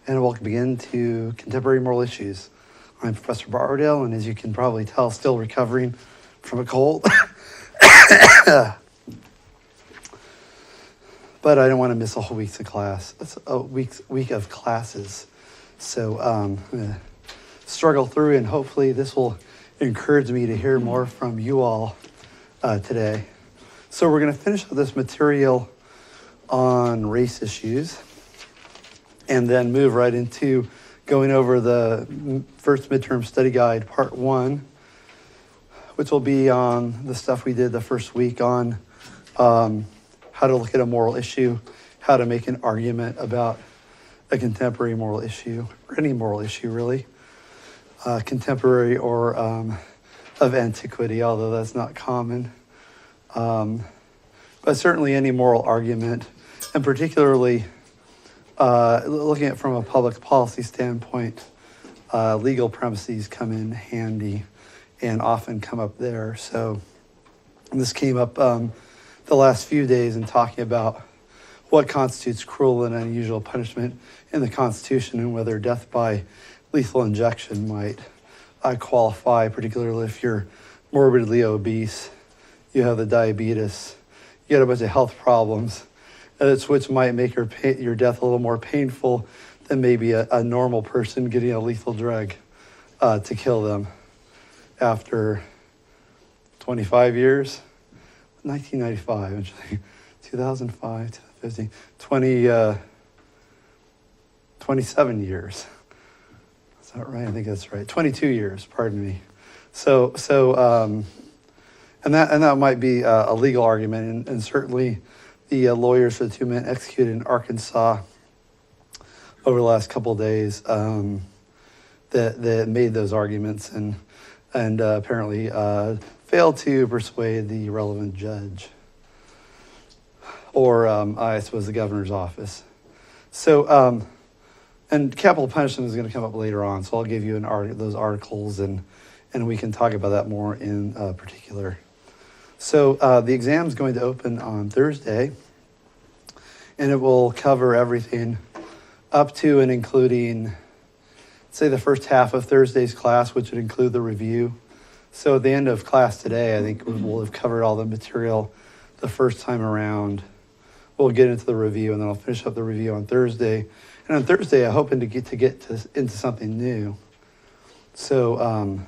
and welcome again to Contemporary Moral Issues. I'm Professor Bardale, and as you can probably tell, still recovering from a cold. But I don't want to miss a whole week of class. It's a week of classes. So I'm going to struggle through, and hopefully this will encourage me to hear more from you all today. So we're going to finish up this material on race issues and then move right into going over the first midterm study guide, part 1, which will be on the stuff we did the first week on how to look at a moral issue, how to make an argument about a contemporary moral issue, or any moral issue really, contemporary or of antiquity, although that's not common. But certainly any moral argument, and particularly looking at it from a public policy standpoint, legal premises come in handy and often come up there. So this came up the last few days in talking about what constitutes cruel and unusual punishment in the Constitution and whether death by lethal injection might qualify, particularly if you're morbidly obese, you have the diabetes, you got a bunch of health problems, which might make your death a little more painful than maybe a normal person getting a lethal drug to kill them after 25 years. 1995, 2005, 2015, 27 years. Is that right? I think that's right. 22 years, pardon me. So, and that might be a legal argument, and certainly the lawyers for the 2 men executed in Arkansas over the last couple of days that made those arguments and apparently failed to persuade the relevant judge or I suppose the governor's office. So, and capital punishment is going to come up later on, so I'll give you those articles and we can talk about that more in particular. So the exam is going to open on Thursday, and it will cover everything up to and including, say, the first half of Thursday's class, which would include the review. So at the end of class today, I think we'll have covered all the material the first time around. We'll get into the review, and then I'll finish up the review on Thursday. And on Thursday, I'm hoping to get into something new. So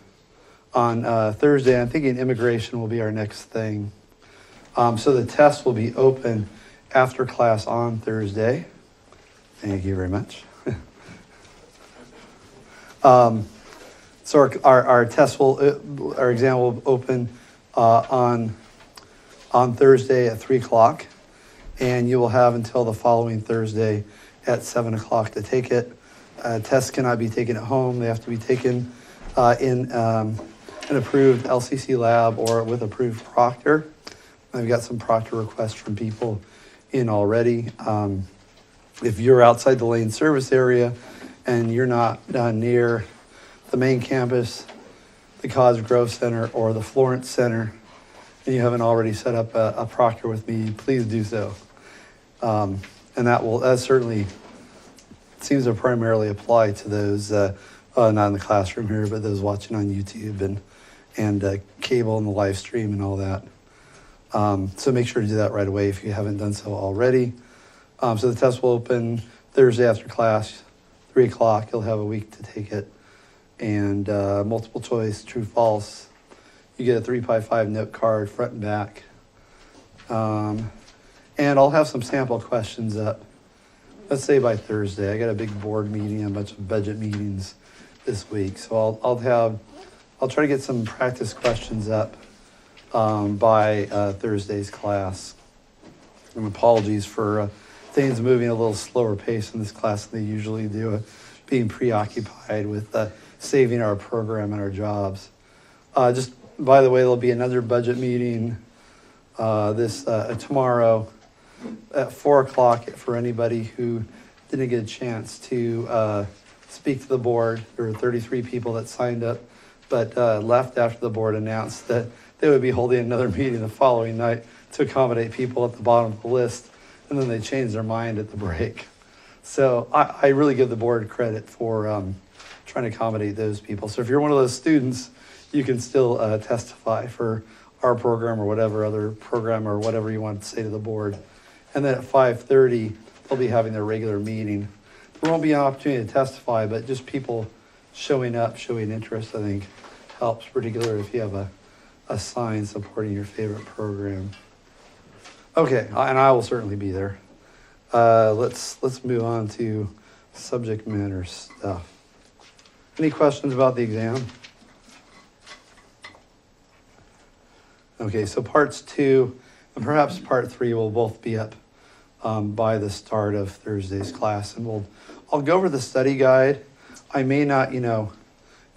on Thursday, I'm thinking immigration will be our next thing. So the test will be open after class on Thursday. Thank you very much. So our exam will open on Thursday at 3 o'clock, and you will have until the following Thursday at 7 o'clock to take it. Tests cannot be taken at home. They have to be taken in an approved LCC lab or with approved proctor. I've got some proctor requests from people in already. If you're outside the Lane service area and you're not near the main campus, the Cosgrove Center, or the Florence Center, and you haven't already set up a proctor with me, please do so. And that certainly seems to primarily apply to those, not in the classroom here, but those watching on YouTube and cable and the live stream and all that. So make sure to do that right away if you haven't done so already. So the test will open Thursday after class, 3 o'clock. You'll have a week to take it. And multiple choice, true, false. You get a 3x5 note card, front and back. And I'll have some sample questions up, let's say by Thursday. I got a big board meeting, a bunch of budget meetings this week. So I'll try to get some practice questions up by Thursday's class. And apologies for things moving a little slower pace in this class than they usually do, being preoccupied with saving our program and our jobs. Just by the way, there'll be another budget meeting tomorrow at 4 o'clock for anybody who didn't get a chance to speak to the board. There were 33 people that signed up, but left after the board announced that they would be holding another meeting the following night to accommodate people at the bottom of the list, and then they changed their mind at the break. So I really give the board credit for trying to accommodate those people. So if you're one of those students, you can still testify for our program or whatever other program or whatever you want to say to the board. And then at 5:30, they'll be having their regular meeting. There won't be an opportunity to testify, but just people showing up, showing interest, I think helps, particularly if you have a sign supporting your favorite program. Okay, and I will certainly be there. Let's move on to subject matter stuff. Any questions about the exam? Okay, so parts 2 and perhaps part 3 will both be up by the start of Thursday's class, and I'll go over the study guide. I may not, go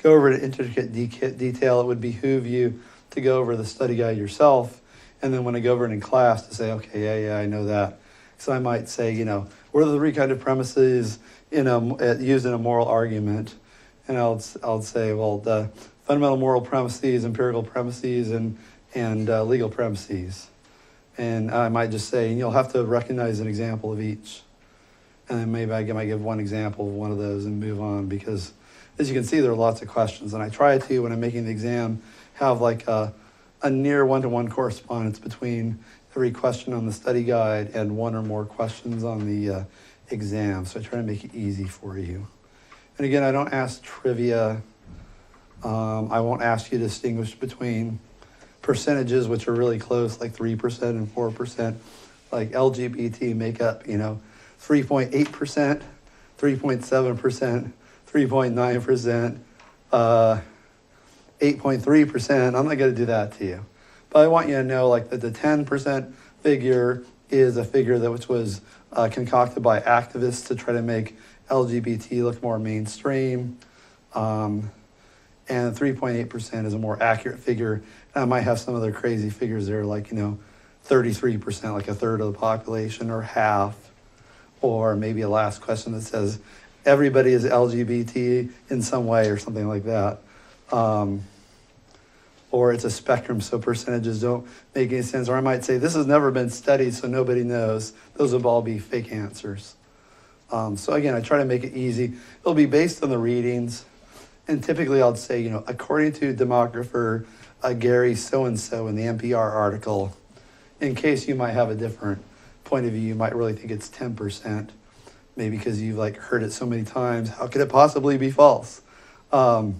over it in intricate detail. It would behoove you to go over the study guide yourself, and then when I go over it in class to say, okay, yeah, I know that. So I might say, what are the 3 kind of premises used in a moral argument? And I'll say, well, the fundamental moral premises, empirical premises, and legal premises. And I might just say, and you'll have to recognize an example of each. And then maybe I might give one example of one of those and move on, because as you can see, there are lots of questions. And I try to, when I'm making the exam, have like a near one-to-one correspondence between every question on the study guide and one or more questions on the exam. So I try to make it easy for you. And again, I don't ask trivia. I won't ask you to distinguish between percentages, which are really close, like 3% and 4%, like LGBT make up, 3.8%, 3.7%, 3.9%, 8.3%. I'm not going to do that to you. But I want you to know like that the 10% figure is a figure which was concocted by activists to try to make LGBT look more mainstream. And 3.8% is a more accurate figure. And I might have some other crazy figures there, like, 33%, like a third of the population, or half. Or maybe a last question that says everybody is LGBT in some way, or something like that. Or it's a spectrum, so percentages don't make any sense. Or I might say, this has never been studied, so nobody knows. Those would all be fake answers. So again, I try to make it easy. It'll be based on the readings. And typically I'll say, according to demographer Gary so-and-so in the NPR article, in case you might have a different point of view, you might really think it's 10%, maybe because you've heard it so many times. How could it possibly be false? So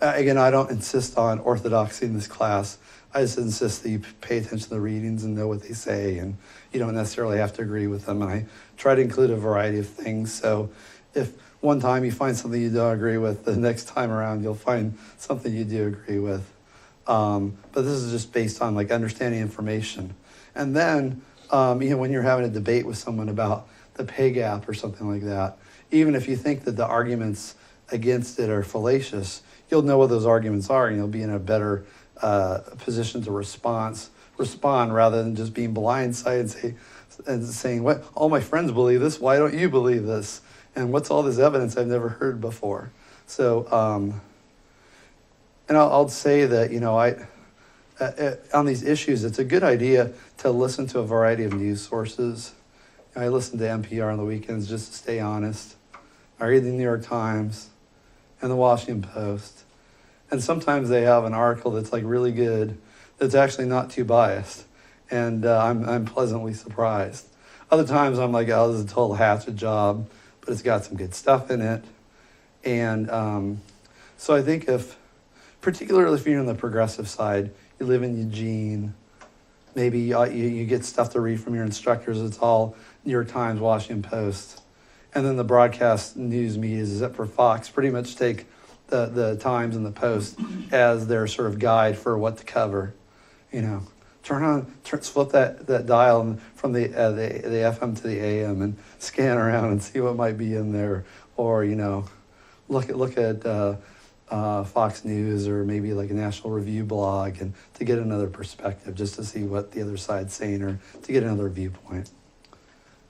again, I don't insist on orthodoxy in this class. I just insist that you pay attention to the readings and know what they say, and you don't necessarily have to agree with them. And I try to include a variety of things. So if one time you find something you don't agree with, the next time around you'll find something you do agree with. But this is just based on understanding information. And then when you're having a debate with someone about the pay gap or something like that, even if you think that the arguments against it are fallacious, you'll know what those arguments are, and you'll be in a better position to respond rather than just being blindsided and saying, what, all my friends believe this, why don't you believe this? And what's all this evidence I've never heard before? So, and I'll say that, on these issues, it's a good idea to listen to a variety of news sources. I listen to NPR on the weekends just to stay honest. I read the New York Times and the Washington Post. And sometimes they have an article that's really good, that's actually not too biased. And I'm pleasantly surprised. Other times I'm like, oh, this is a total hatchet job, but it's got some good stuff in it. And so I think particularly if you're on the progressive side, you live in Eugene, maybe you get stuff to read from your instructors, it's all New York Times, Washington Post. And then the broadcast news media, except for Fox, pretty much take the Times and the Post as their sort of guide for what to cover. Flip that dial from the FM to the AM and scan around and see what might be in there. Or, look at Fox News or maybe a National Review blog, and to get another perspective, just to see what the other side's saying, or to get another viewpoint.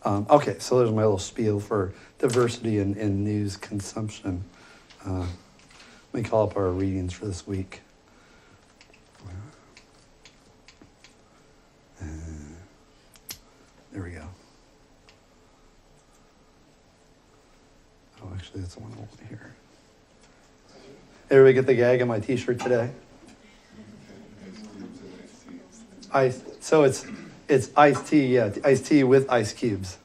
Okay, so there's my little spiel for diversity in news consumption. Let me call up our readings for this week. There we go. actually, that's the one I want here. Everybody get the gag on my t-shirt today? So it's iced tea, yeah, iced tea with ice cubes.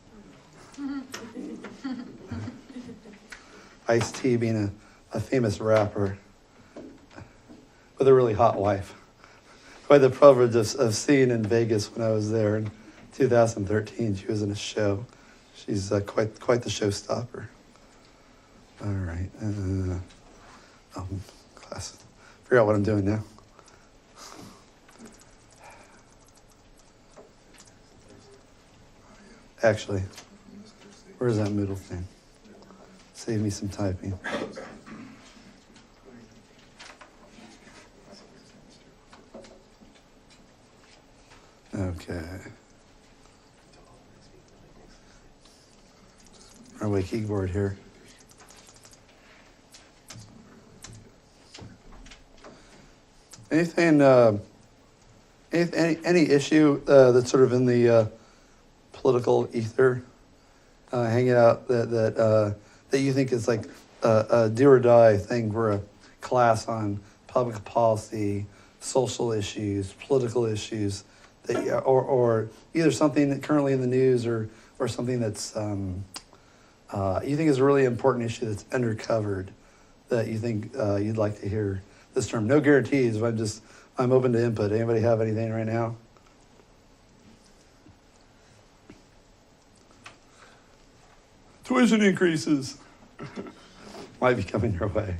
Ice-T being a famous rapper with a really hot wife, who I had the privilege of seeing in Vegas when I was there in 2013. She was in a show. She's quite the showstopper. All right. Class. Figure out what I'm doing now. Actually, where's that middle thing? Save me some typing. Okay. Our keyboard here. Anything, any issue that's sort of in the political ether, hanging out that you think is like a do or die thing for a class on public policy, social issues, political issues, that or either something that currently in the news or something that's you think is a really important issue that's undercovered that you think you'd like to hear this term. No guarantees, but I'm open to input. Anybody have anything right now? Tuition increases might be coming your way.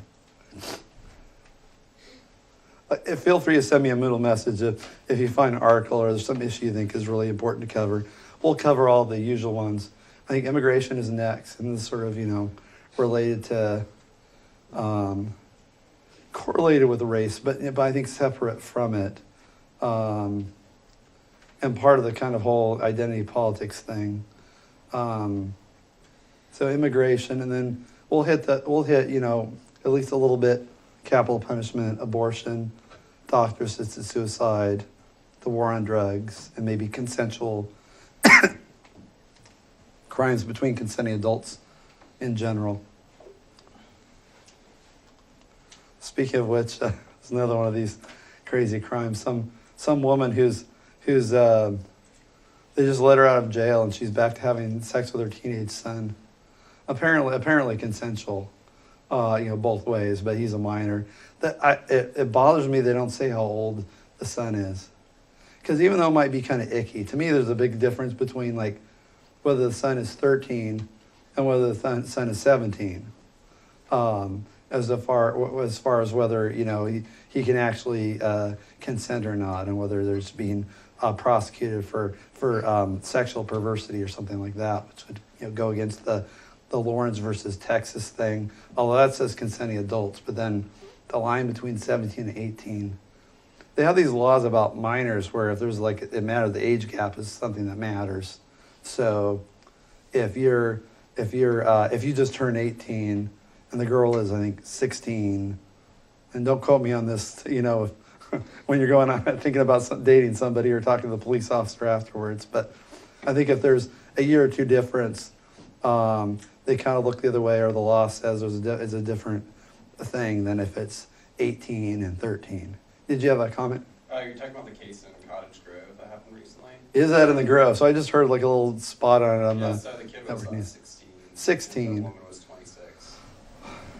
Feel free to send me a Moodle message if you find an article or there's some issue you think is really important to cover. We'll cover all the usual ones. I think immigration is next, and this is sort of, related to, correlated with race, but I think separate from it. And part of the kind of whole identity politics thing. So immigration, and then we'll hit at least a little bit capital punishment, abortion, doctor-assisted suicide, the war on drugs, and maybe consensual crimes between consenting adults in general. Speaking of which, there's another one of these crazy crimes. Some woman who's they just let her out of jail and she's back to having sex with her teenage son. Apparently consensual, both ways, but he's a minor. It bothers me they don't say how old the son is. Because even though it might be kind of icky, to me there's a big difference between like whether the son is 13 and whether the son is 17. As far as whether he can actually consent or not, and whether there's being prosecuted for sexual perversity or something like that, which would go against the Lawrence versus Texas thing. Although that says consenting adults, but then the line between 17 and 18, they have these laws about minors where if there's it matters, the age gap is something that matters. So if you just turn 18 and the girl is, I think, 16, and don't quote me on this, when you're going on thinking about dating somebody or talking to the police officer afterwards, but I think if there's a year or two difference, they kind of look the other way, or the law says it's a different thing than if it's 18 and 13. Did you have a comment? You're talking about the case in Cottage Grove that happened recently? Is that in the Grove? So I just heard like a little spot on it on so the kid was 16. 16. The woman was 26.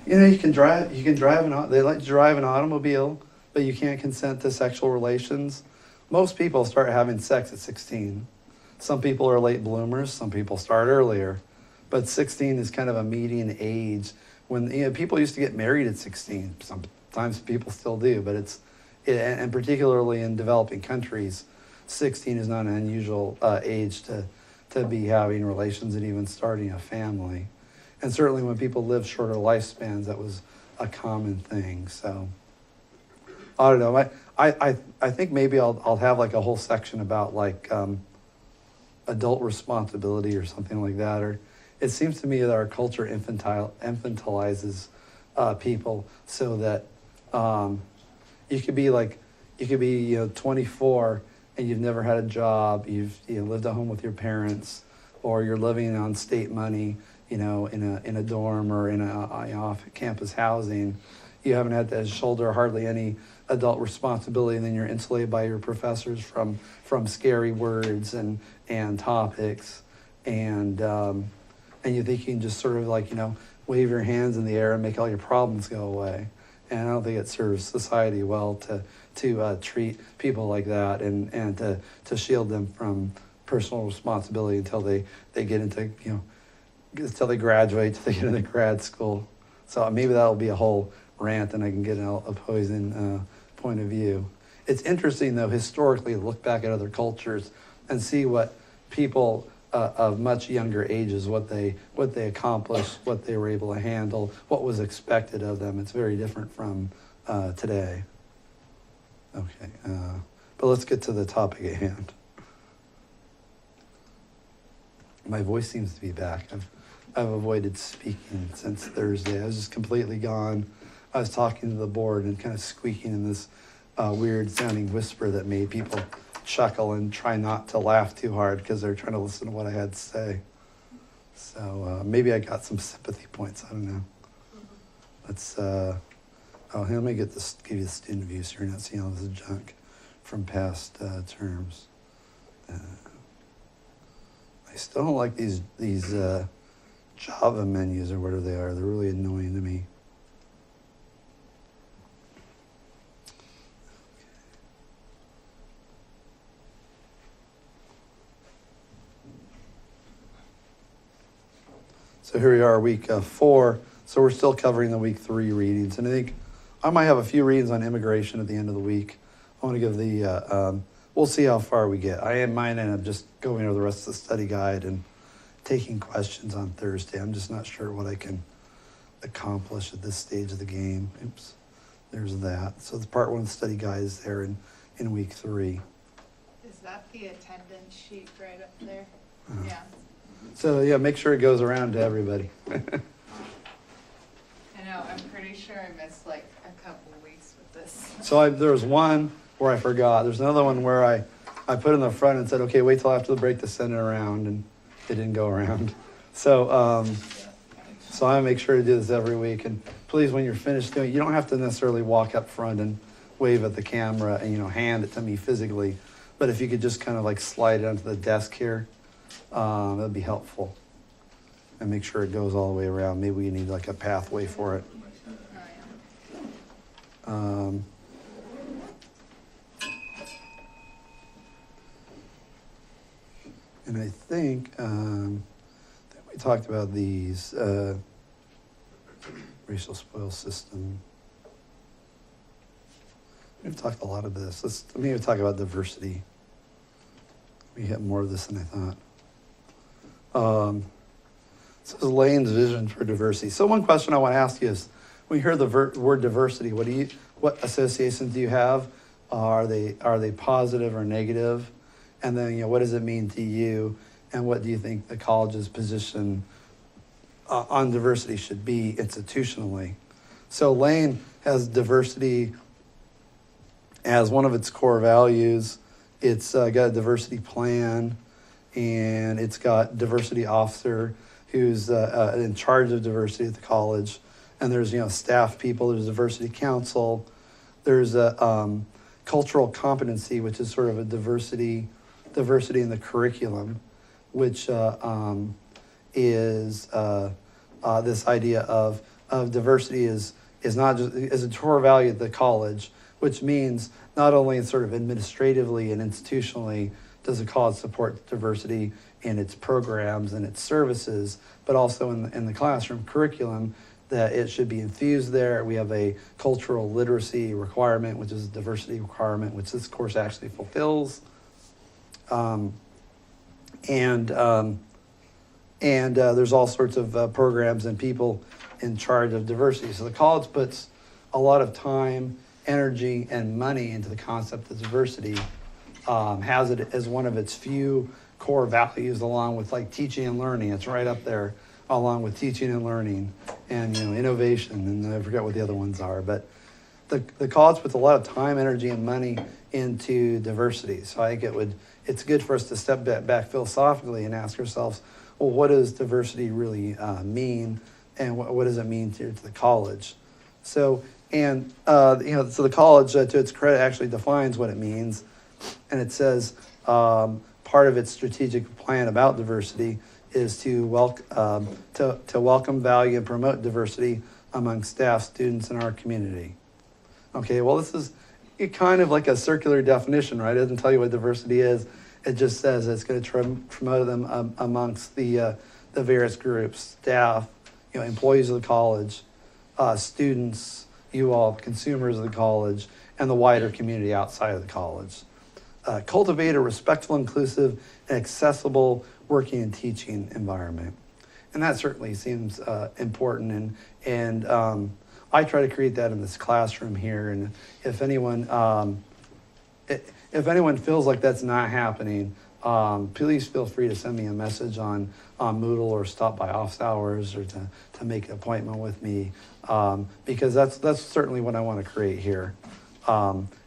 You can drive they let you drive an automobile, but you can't consent to sexual relations. Most people start having sex at 16. Some people are late bloomers, some people start earlier. But 16 is kind of a median age when people used to get married at 16. Sometimes people still do, but and particularly in developing countries, 16 is not an unusual age to be having relations and even starting a family. And certainly when people live shorter lifespans, that was a common thing. So I don't know. I think maybe I'll have like a whole section about adult responsibility or something like that. Or it seems to me that our culture infantilizes people so that you could be 24 and you've never had a job, you've lived at home with your parents, or you're living on state money, in a dorm or in a off-campus housing. You haven't had to shoulder hardly any adult responsibility, and then you're insulated by your professors from scary words and topics, and you think you can just sort of wave your hands in the air and make all your problems go away. And I don't think it serves society well to treat people like that and to shield them from personal responsibility until they get into until they graduate, until they get into grad school. So maybe that'll be a whole rant, and I can get an opposing point of view. It's interesting, though, historically, to look back at other cultures and see what people of much younger ages, what they accomplished, what they were able to handle, what was expected of them. It's very different from today. Okay, but let's get to the topic at hand. My voice seems to be back. I've avoided speaking since Thursday. I was just completely gone. I was talking to the board and kind of squeaking in this weird sounding whisper that made people chuckle and try not to laugh too hard because they're trying to listen to what I had to say. So maybe I got some sympathy points. I don't know. Let's, let me give you the student view so you're not seeing all this junk from past terms. I still don't like these Java menus or whatever they are. They're really annoying to me. So here we are, week 4. So we're still covering the week 3 readings. And I think I might have a few readings on immigration at the end of the week. I want to give the, we'll see how far we get. I might end up just going over the rest of the study guide and taking questions on Thursday. I'm just not sure what I can accomplish at this stage of the game. Oops, there's that. So the part 1 study guide is there in week 3. Is that the attendance sheet right up there? Yeah. So yeah, make sure it goes around to everybody. I know, I'm pretty sure I missed like a couple weeks with this. So there was one where I forgot. There's another one where I put in the front and said, okay, wait till after the break to send it around, and it didn't go around. So so I make sure to do this every week. And please, when you're finished doing it, you don't have to necessarily walk up front and wave at the camera and hand it to me physically. But if you could just kind of slide it onto the desk here, that'd be helpful. And make sure it goes all the way around. Maybe we need a pathway for it. And I think we talked about these racial spoil system. We've talked a lot of this. Let me talk about diversity. We had more of this than I thought. This is Lane's vision for diversity. So one question I want to ask you is, when you hear the word diversity, what associations do you have? Are they positive or negative? And then, what does it mean to you? And what do you think the college's position on diversity should be institutionally? So Lane has diversity as one of its core values. It's got a diversity plan, and it's got diversity officer who's in charge of diversity at the college. And there's, staff people, there's diversity council. There's a cultural competency, which is sort of a diversity in the curriculum, which is this idea of diversity is not just is a core value at the college, which means not only sort of administratively and institutionally does the college support diversity in its programs and its services, but also in the classroom curriculum, that it should be infused there. We have a cultural literacy requirement, which is a diversity requirement, which this course actually fulfills. And there's all sorts of programs and people in charge of diversity. So the college puts a lot of time, energy, and money into the concept of diversity, has it as one of its few core values, along with teaching and learning. It's right up there, along with teaching and learning and innovation, and I forget what the other ones are. But the college puts a lot of time, energy, and money into diversity. So I think it's good for us to step back philosophically and ask ourselves, well, what does diversity really mean, and what does it mean to the college? So, and so the college, to its credit, actually defines what it means, and it says part of its strategic plan about diversity is to welcome, value, and promote diversity among staff, students, in our community. Okay, well, this is kind of like a circular definition, right? It doesn't tell you what diversity is. It just says it's going to promote them amongst the various groups, staff, employees of the college, students, you all, consumers of the college, and the wider community outside of the college. Cultivate a respectful, inclusive, and accessible working and teaching environment. And that certainly seems important. And I try to create that in this classroom here. And if anyone feels like that's not happening, please feel free to send me a message on Moodle or stop by office hours or to make an appointment with me, because that's certainly what I want to create here.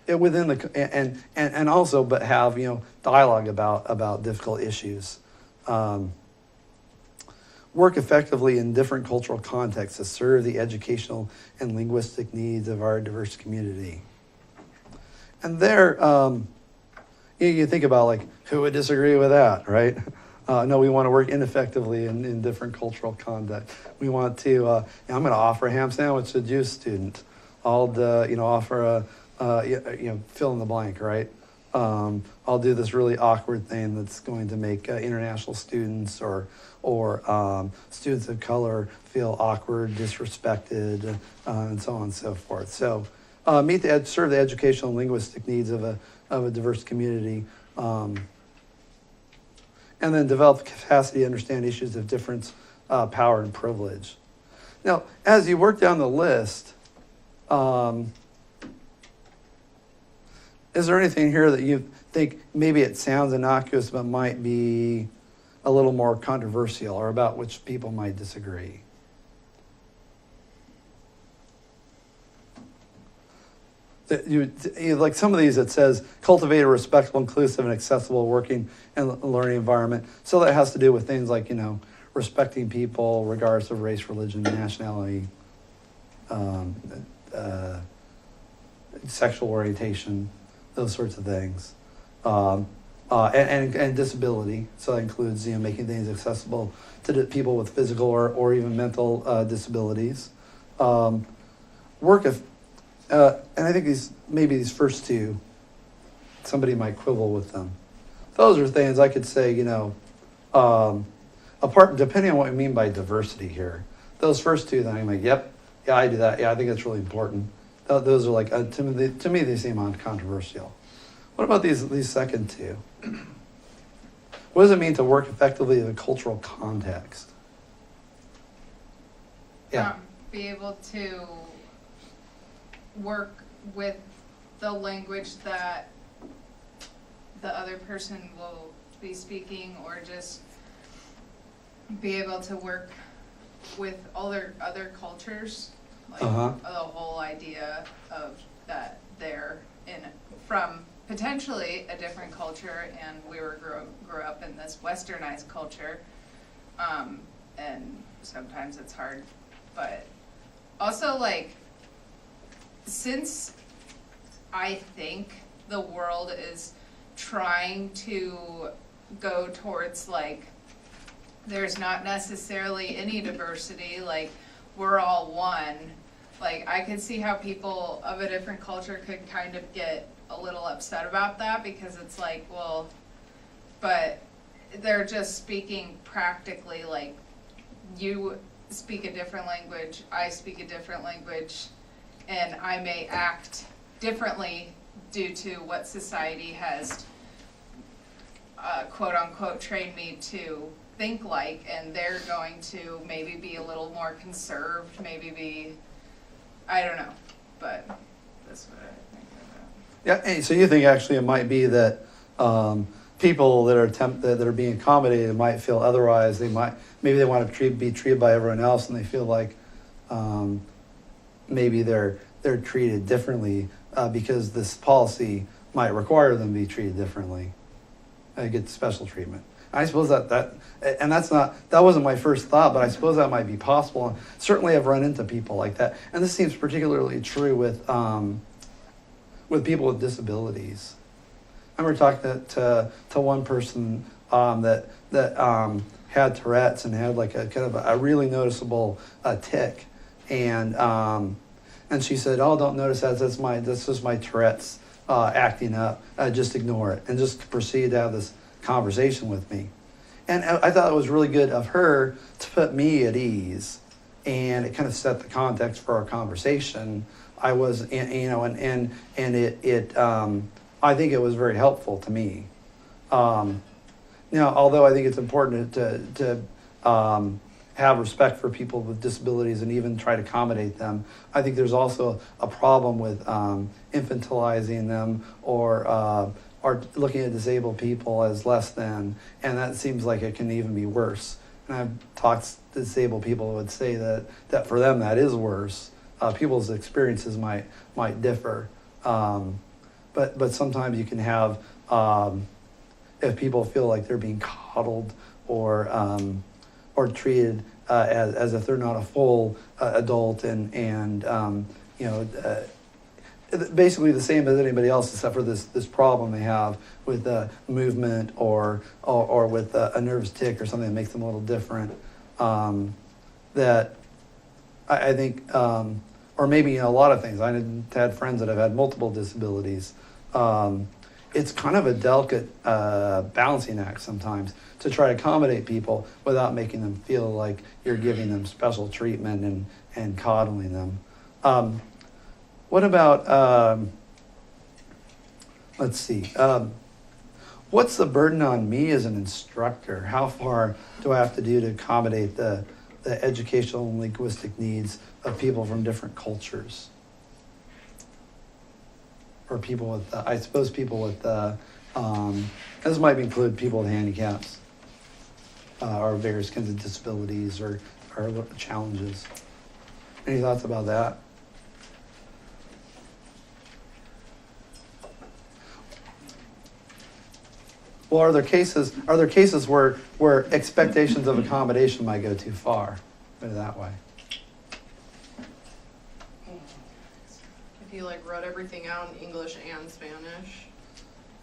Within the and also, but have dialogue about difficult issues. Work effectively in different cultural contexts to serve the educational and linguistic needs of our diverse community. And there, you think about like, who would disagree with that, right? No, we want to work ineffectively in different cultural contexts. We want to, I'm going to offer a ham sandwich to a Jewish student. I'll, offer fill in the blank, right? I'll do this really awkward thing that's going to make international students or students of color feel awkward, disrespected, and so on and so forth. So serve the educational and linguistic needs of a diverse community, and then develop the capacity to understand issues of difference, power, and privilege. Now, as you work down the list, is there anything here that you think maybe it sounds innocuous but might be a little more controversial or about which people might disagree? Like some of these, it says cultivate a respectful, inclusive, and accessible working and learning environment. So that has to do with things like, respecting people regardless of race, religion, nationality, sexual orientation, those sorts of things, and disability. So that includes making things accessible to people with physical or even mental disabilities. And I think these first two, somebody might quibble with them. Those are things I could say, apart, depending on what we mean by diversity here. Those first two, then I'm like, yep, yeah, I do that. Yeah, I think that's really important. Those are like, to me, they seem uncontroversial. What about these second two? What does it mean to work effectively in a cultural context? Yeah. Be able to work with the language that the other person will be speaking, or just be able to work with other cultures. Like the whole idea of that they're from potentially a different culture, and we grew up in this westernized culture, and sometimes it's hard, but also like, since I think the world is trying to go towards like, there's not necessarily any diversity, like we're all one. Like, I could see how people of a different culture could kind of get a little upset about that, because it's like, well, but they're just speaking practically, like, you speak a different language, I speak a different language, and I may act differently due to what society has, quote unquote, trained me to think like, and they're going to maybe be a little more conserved, maybe be, I don't know, but that's what I think about. Yeah, and so you think actually it might be that people that are being accommodated might feel otherwise. Maybe they want to be treated by everyone else, and they feel like maybe they're treated differently because this policy might require them to be treated differently, get special treatment. I suppose and that wasn't my first thought, but I suppose that might be possible. And certainly I've run into people like that. And this seems particularly true with people with disabilities. I remember talking to one person that had Tourette's and had like a kind of a really noticeable tic, and she said, "Oh, don't notice that. That's just my Tourette's acting up. Just ignore it," and just proceed to have this conversation with me. And I thought it was really good of her to put me at ease, and it kind of set the context for our conversation. I was, and it I think it was very helpful to me. Although I think it's important to have respect for people with disabilities and even try to accommodate them, I think there's also a problem with infantilizing them or looking at disabled people as less than, and that seems like it can even be worse. And I've talked to disabled people who would say that for them that is worse. People's experiences might differ, but sometimes you can have if people feel like they're being coddled or treated as if they're not a full adult and basically the same as anybody else, except for this problem they have with movement or with a nervous tic or something that makes them a little different. That I think, or maybe a lot of things. I had friends that have had multiple disabilities. It's kind of a delicate balancing act sometimes to try to accommodate people without making them feel like you're giving them special treatment and coddling them. What about, let's see, what's the burden on me as an instructor? How far do I have to do to accommodate the educational and linguistic needs of people from different cultures? Or people with, I suppose people with, this might include people with handicaps or various kinds of disabilities or challenges. Any thoughts about that? Well, are there cases where expectations of accommodation might go too far? Put it that way. If you wrote everything out in English and Spanish.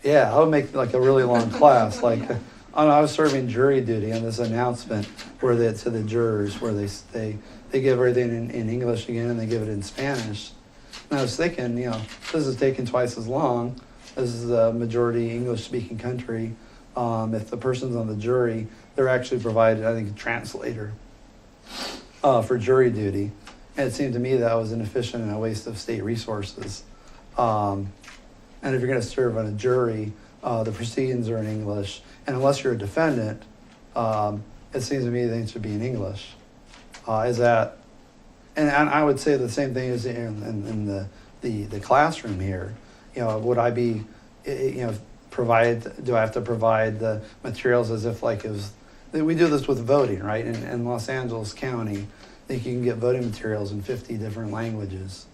Yeah, I would make like a really long class. I was serving jury duty on this announcement where to the jurors where they give everything in English again and they give it in Spanish. And I was thinking, this is taking twice as long. This is a majority English-speaking country. If the person's on the jury, they're actually provided, I think, a translator for jury duty. And it seemed to me that was inefficient and a waste of state resources. And if you're going to serve on a jury, the proceedings are in English. And unless you're a defendant, it seems to me things should be in English. And I would say the same thing as in the classroom here. Would I be, do I have to provide the materials as if like it was, we do this with voting, right? In Los Angeles County, I think you can get voting materials in 50 different languages.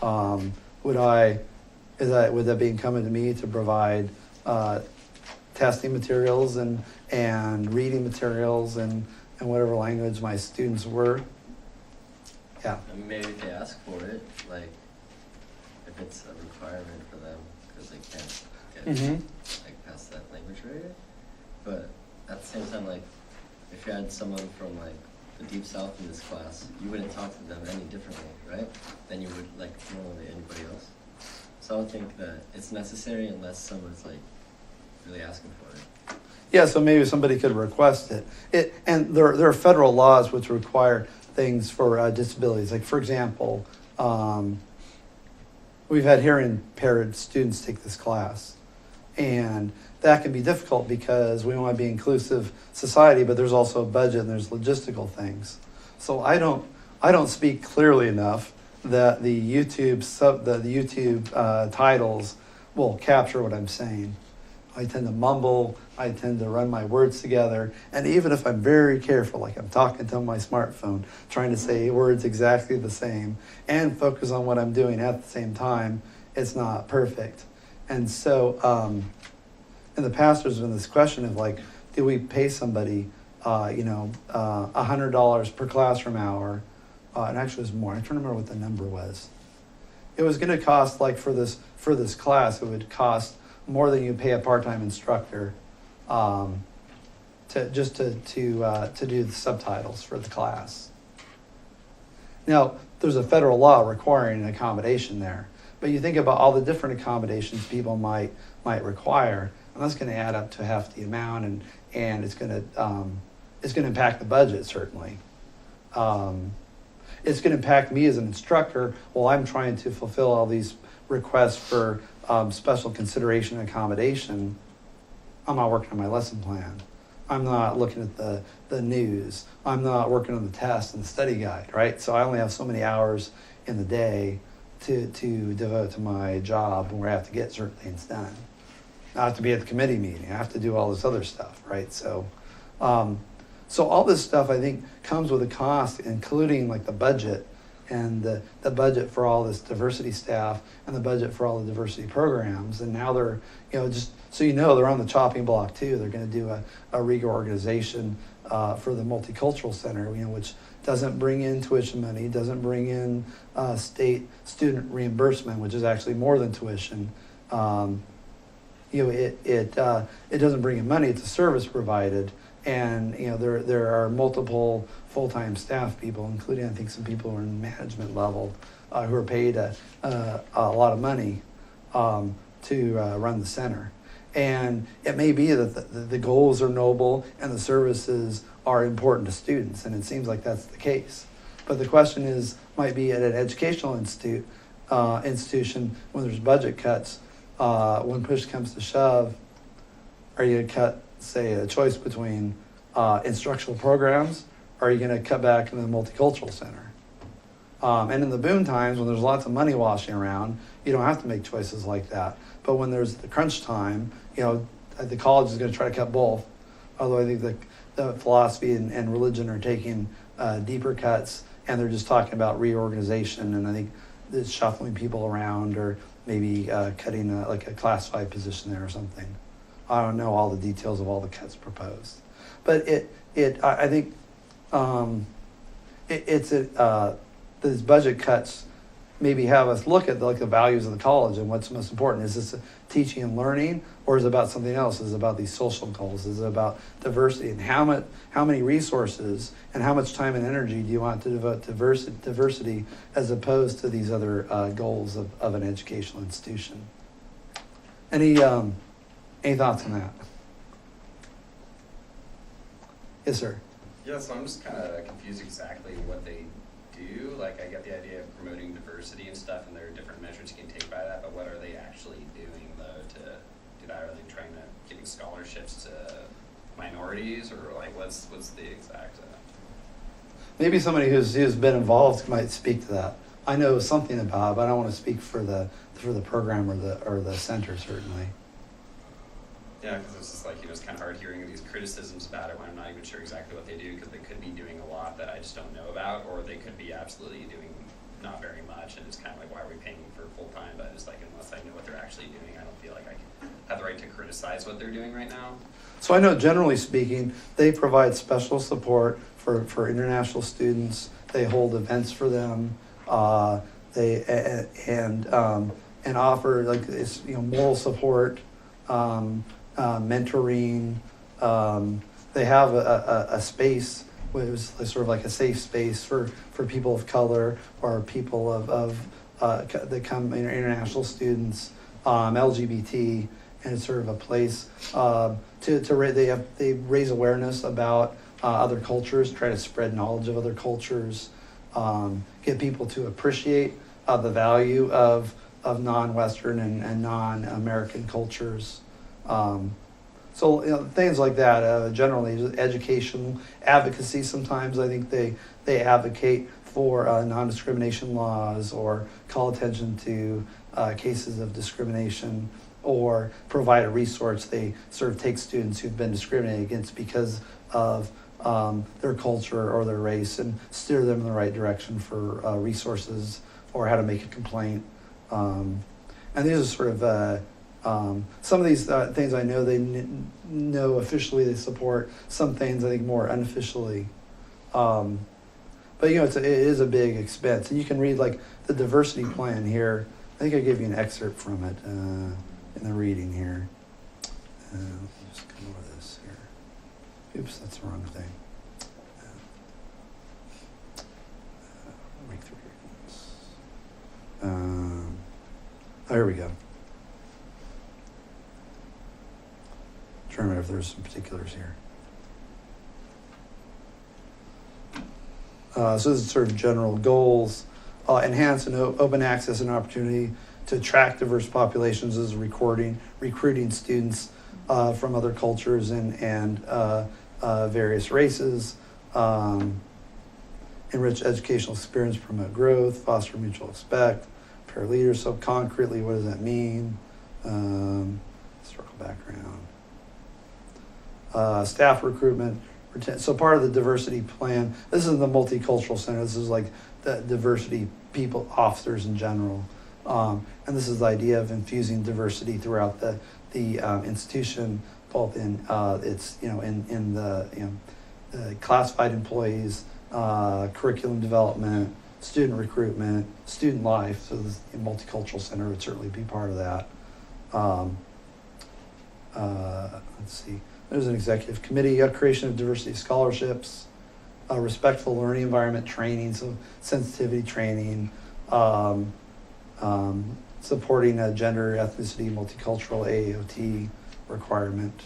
Would that be incumbent to me to provide testing materials and reading materials and whatever language my students were? Yeah. And maybe if they ask for it, if it's a requirement for them because they can't get past that language barrier. But at the same time, if you had someone from the Deep South in this class, you wouldn't talk to them any differently, right? Than you would normally anybody else. So I don't think that it's necessary unless someone's really asking for it. Yeah, so maybe somebody could request it. And there are federal laws which require things for disabilities. For example, we've had hearing impaired students take this class. And that can be difficult because we want to be an inclusive society, but there's also a budget and there's logistical things. So I don't speak clearly enough that the YouTube titles will capture what I'm saying. I tend to mumble, I tend to run my words together, and even if I'm very careful, I'm talking to my smartphone, trying to say words exactly the same and focus on what I'm doing at the same time, it's not perfect. And so in the past there's been this question of do we pay somebody, $100 per classroom hour? And actually it was more, I'm trying to remember what the number was. It was gonna cost, like for this class, it would cost more than you pay a part-time instructor to do the subtitles for the class. Now, there's a federal law requiring an accommodation there, but you think about all the different accommodations people might require, and that's going to add up to a hefty amount, and it's going to impact the budget certainly. It's going to impact me as an instructor while I'm trying to fulfill all these requests for special consideration and accommodation. I'm not working on my lesson plan. I'm not looking at the news. I'm not working on the test and the study guide, right? So I only have so many hours in the day to devote to my job where I have to get certain things done. I have to be at the committee meeting. I have to do all this other stuff, right? So, so all this stuff I think comes with a cost, including like the budget and the budget for all this diversity staff and the budget for all the diversity programs. And now they're, just so you know, they're on the chopping block too. They're going to do a reorganization for the Multicultural Center, which doesn't bring in tuition money, doesn't bring in state student reimbursement, which is actually more than tuition. It doesn't bring in money. It's a service provided, and there are multiple full-time staff people, including I think some people who are in management level, who are paid a lot of money to run the center. And it may be that the goals are noble and the services are important to students, and it seems like that's the case. But the question might be at an educational institution when there's budget cuts, when push comes to shove, are you going to cut, say, a choice between instructional programs, or are you going to cut back into the Multicultural Center? And in the boom times, when there's lots of money washing around, you don't have to make choices like that. But when there's the crunch time, the college is going to try to cut both. Although I think the philosophy and religion are taking deeper cuts, and they're just talking about reorganization, and I think it's shuffling people around, or maybe cutting like a classified position there or something. I don't know all the details of all the cuts proposed, but I think these budget cuts maybe have us look at the values of the college and what's most important. Is this teaching and learning, or is it about something else? Is it about these social goals? Is it about diversity? And how many resources and how much time and energy do you want to devote to diversity as opposed to these other goals of an educational institution? Any thoughts on that? Yes, sir. Yeah, so I'm just kind of confused exactly what they do. Like, I get the idea of promoting diversity and stuff, and there are different measures you can take by that, but what are they actually doing, though, to do that? Are they trying to giving scholarships to minorities, or like what's the exact? Maybe somebody who's been involved might speak to that. I know something about it, but I don't want to speak for the program or the center, certainly. Yeah, because it's just like, it's kind of hard hearing these criticisms about it when I'm not even sure exactly what they do, because they could be doing a lot that I just don't know about, or they could be absolutely doing not very much, and it's kind of like, why are we paying for full time? But it's like, unless I know what they're actually doing, I don't feel like I have the right to criticize what they're doing right now. So I know, generally speaking, they provide special support for international students. They hold events for them. They offer moral support. Mentoring. They have a space, which is sort of like a safe space for people of color or people that come, international students, LGBT, and it's sort of a place they raise awareness about other cultures, try to spread knowledge of other cultures, get people to appreciate the value of non-Western and non-American cultures. So things like that. Generally, education, advocacy. Sometimes I think they advocate for non-discrimination laws, or call attention to cases of discrimination, or provide a resource. They sort of take students who've been discriminated against because of their culture or their race and steer them in the right direction for resources or how to make a complaint. And these are sort of Some of these things I know know officially they support. Some things I think more unofficially. But you know, it is a big expense, and you can read like the diversity plan here. I think I gave you an excerpt from it in the reading here. Let me just come over this here. Oops, that's the wrong thing. Week 3 readings. Oh, here we go. Trying to remember if there's some particulars here. So this is sort of general goals. Enhance and open access and opportunity to attract diverse populations as recruiting students from other cultures and various races. Enrich educational experience, promote growth, foster mutual respect, prepare leaders. So concretely, what does that mean? Historical background. Staff recruitment. So part of the diversity plan, this is the multicultural center. This is like the diversity people, officers in general. And this is the idea of infusing diversity throughout the institution, both in in the classified employees, curriculum development, student recruitment, student life. So the multicultural center would certainly be part of that. Let's see. There's an executive committee, creation of diversity scholarships, respectful learning environment training, so sensitivity training, supporting a gender, ethnicity, multicultural AAOT requirement.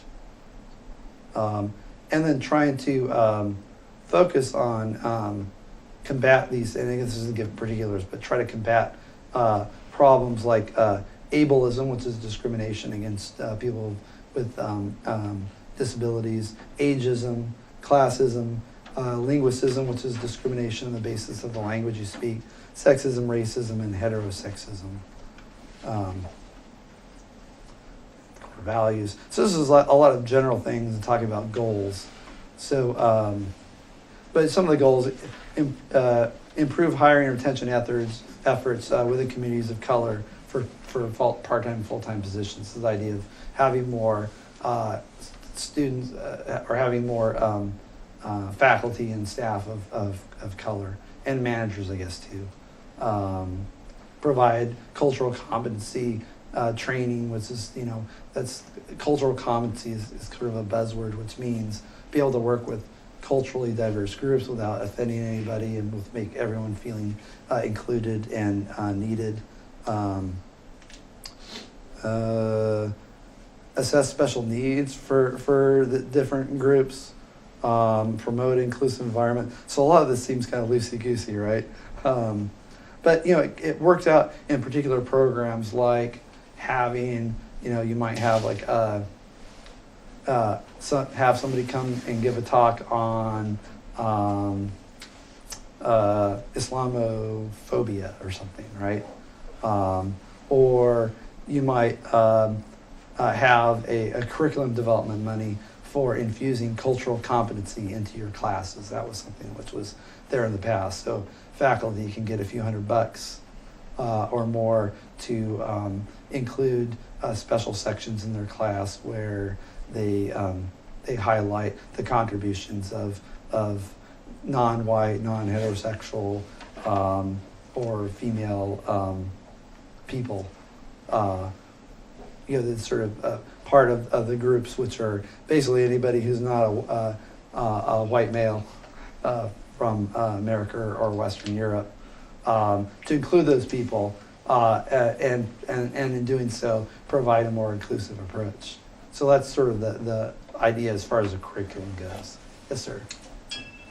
And then trying to focus on combat these, and I guess this doesn't give particulars, but try to combat problems like ableism, which is discrimination against people with disabilities, ageism, classism, linguicism, which is discrimination on the basis of the language you speak, sexism, racism, and heterosexism. Core values. So this is a lot of general things and talking about goals. So, but some of the goals, improve hiring and retention efforts within communities of color for part-time and full-time positions. So the idea of having more students or having more faculty and staff of color and managers, I guess, too. Provide cultural competency training, which is, that's cultural competency is sort of a buzzword, which means be able to work with culturally diverse groups without offending anybody and with make everyone feeling included and needed. Assess special needs for the different groups, promote inclusive environment. So a lot of this seems kind of loosey-goosey, right? But it works out in particular programs like having, you might have like have somebody come and give a talk on Islamophobia or something, right? Or you might have a curriculum development money for infusing cultural competency into your classes. That was something which was there in the past. So faculty can get a few $100 or more to include special sections in their class where they highlight the contributions of non-white, non-heterosexual, or female people. That's sort of part of the groups, which are basically anybody who's not a white male from America or Western Europe, to include those people, and in doing so, provide a more inclusive approach. So that's sort of the idea as far as the curriculum goes. Yes, sir.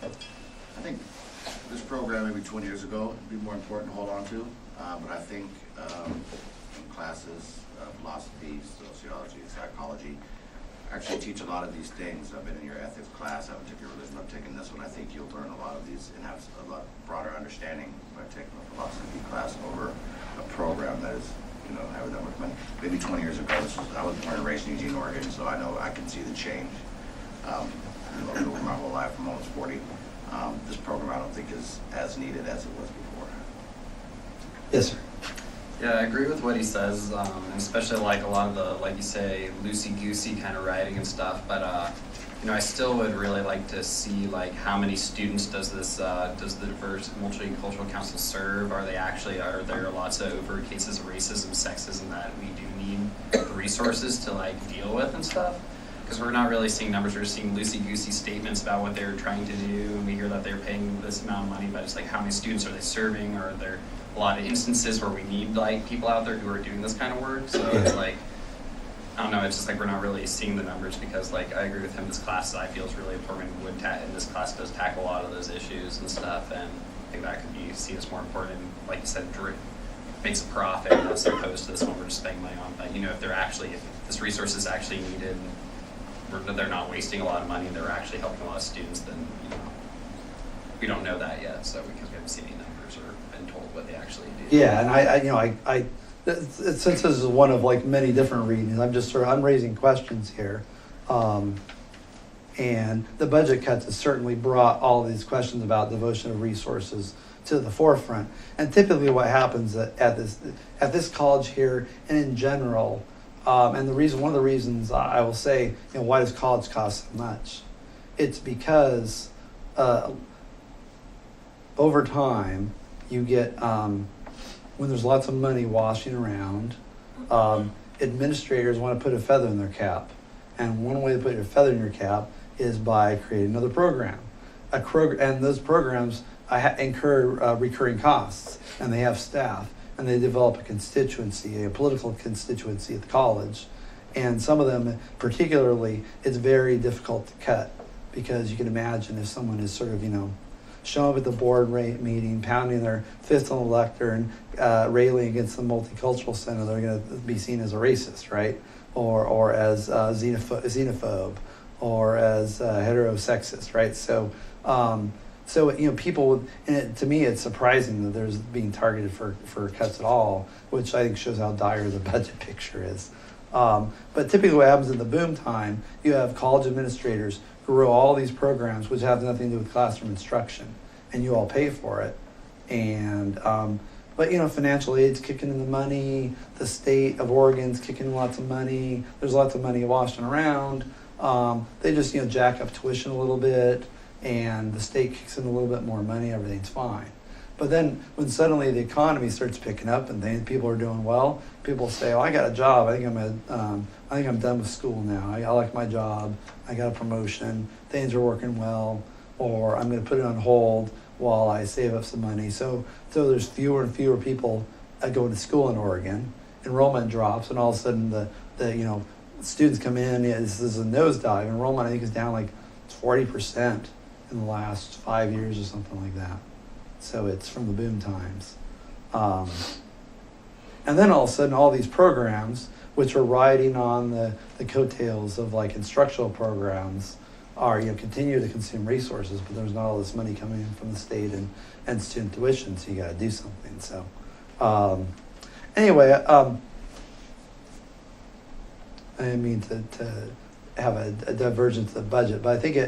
I think this program maybe 20 years ago would be more important to hold on to, but I think in classes, philosophy, sociology, psychology, actually teach a lot of these things. I've been in your ethics class, I haven't taken religion, I've taken this one. I think you'll learn a lot of these and have a lot broader understanding by taking a philosophy class over a program that is, having that work. Maybe 20 years ago, I was born and raised in Eugene, Oregon, so I know I can see the change. Over my whole life, I'm almost 40. This program I don't think is as needed as it was before. Yes, sir. Yeah, I agree with what he says, and especially like a lot of the, like you say, loosey-goosey kind of writing and stuff, but, you know, I still would really like to see like how many students does the Diverse Multicultural Council serve? Are there lots of overt cases of racism, sexism that we do need resources to like deal with and stuff? Because we're not really seeing numbers, we're just seeing loosey-goosey statements about what they're trying to do, and we hear that they're paying this amount of money, but it's like how many students are they serving, or are there a lot of instances where we need like people out there who are doing this kind of work? So it's like, I don't know, it's just like we're not really seeing the numbers, because like I agree with him, this class I feel is really important, and this class does tackle a lot of those issues and stuff, and I think that could be seen as more important, like you said, makes a profit as opposed to this one we're just spending money on. But you know, if this resource is actually needed, they're not wasting a lot of money, and they're actually helping a lot of students, then you know, we don't know that yet, so because we haven't seen any numbers or been told what they actually do. Yeah, and I since this is one of like many different readings, I'm raising questions here. And the budget cuts has certainly brought all these questions about devotion of resources to the forefront. And typically what happens at this college here and in general, and one of the reasons I will say, you know, why does college cost so much? It's because over time you get, when there's lots of money washing around, administrators want to put a feather in their cap. And one way to put a feather in your cap is by creating another program. And those programs incur recurring costs, and they have staff, and they develop a constituency, a political constituency at the college. And some of them, particularly, it's very difficult to cut, because you can imagine if someone is sort of, you know, showing up at the board meeting, pounding their fist on the lectern, railing against the Multicultural Center, they're going to be seen as a racist, right? Or as xenophobe, or as heterosexist, right? So you know, people, and to me, it's surprising that there's being targeted for cuts at all, which I think shows how dire the budget picture is. But typically what happens in the boom time, you have college administrators who run all these programs which have nothing to do with classroom instruction, and you all pay for it. And but you know, financial aid's kicking in the money, the state of Oregon's kicking in lots of money, there's lots of money washing around. They just, you know, jack up tuition a little bit, and the state kicks in a little bit more money, everything's fine. But then when suddenly the economy starts picking up and people are doing well, people say, "Oh, I got a job. I think I'm done with school now. I like my job. I got a promotion. Things are working well, or I'm going to put it on hold while I save up some money." So there's fewer and fewer people going to school in Oregon. Enrollment drops, and all of a sudden the you know, students come in. This is a nosedive. Enrollment, I think, is down like 40% in the last 5 years or something like that. So it's from the boom times. And then all of a sudden, all these programs, which are riding on the coattails of like instructional programs, are, you know, continue to consume resources, but there's not all this money coming in from the state and student tuition, so you got to do something. So anyway, I didn't mean to have a divergence of the budget, but I think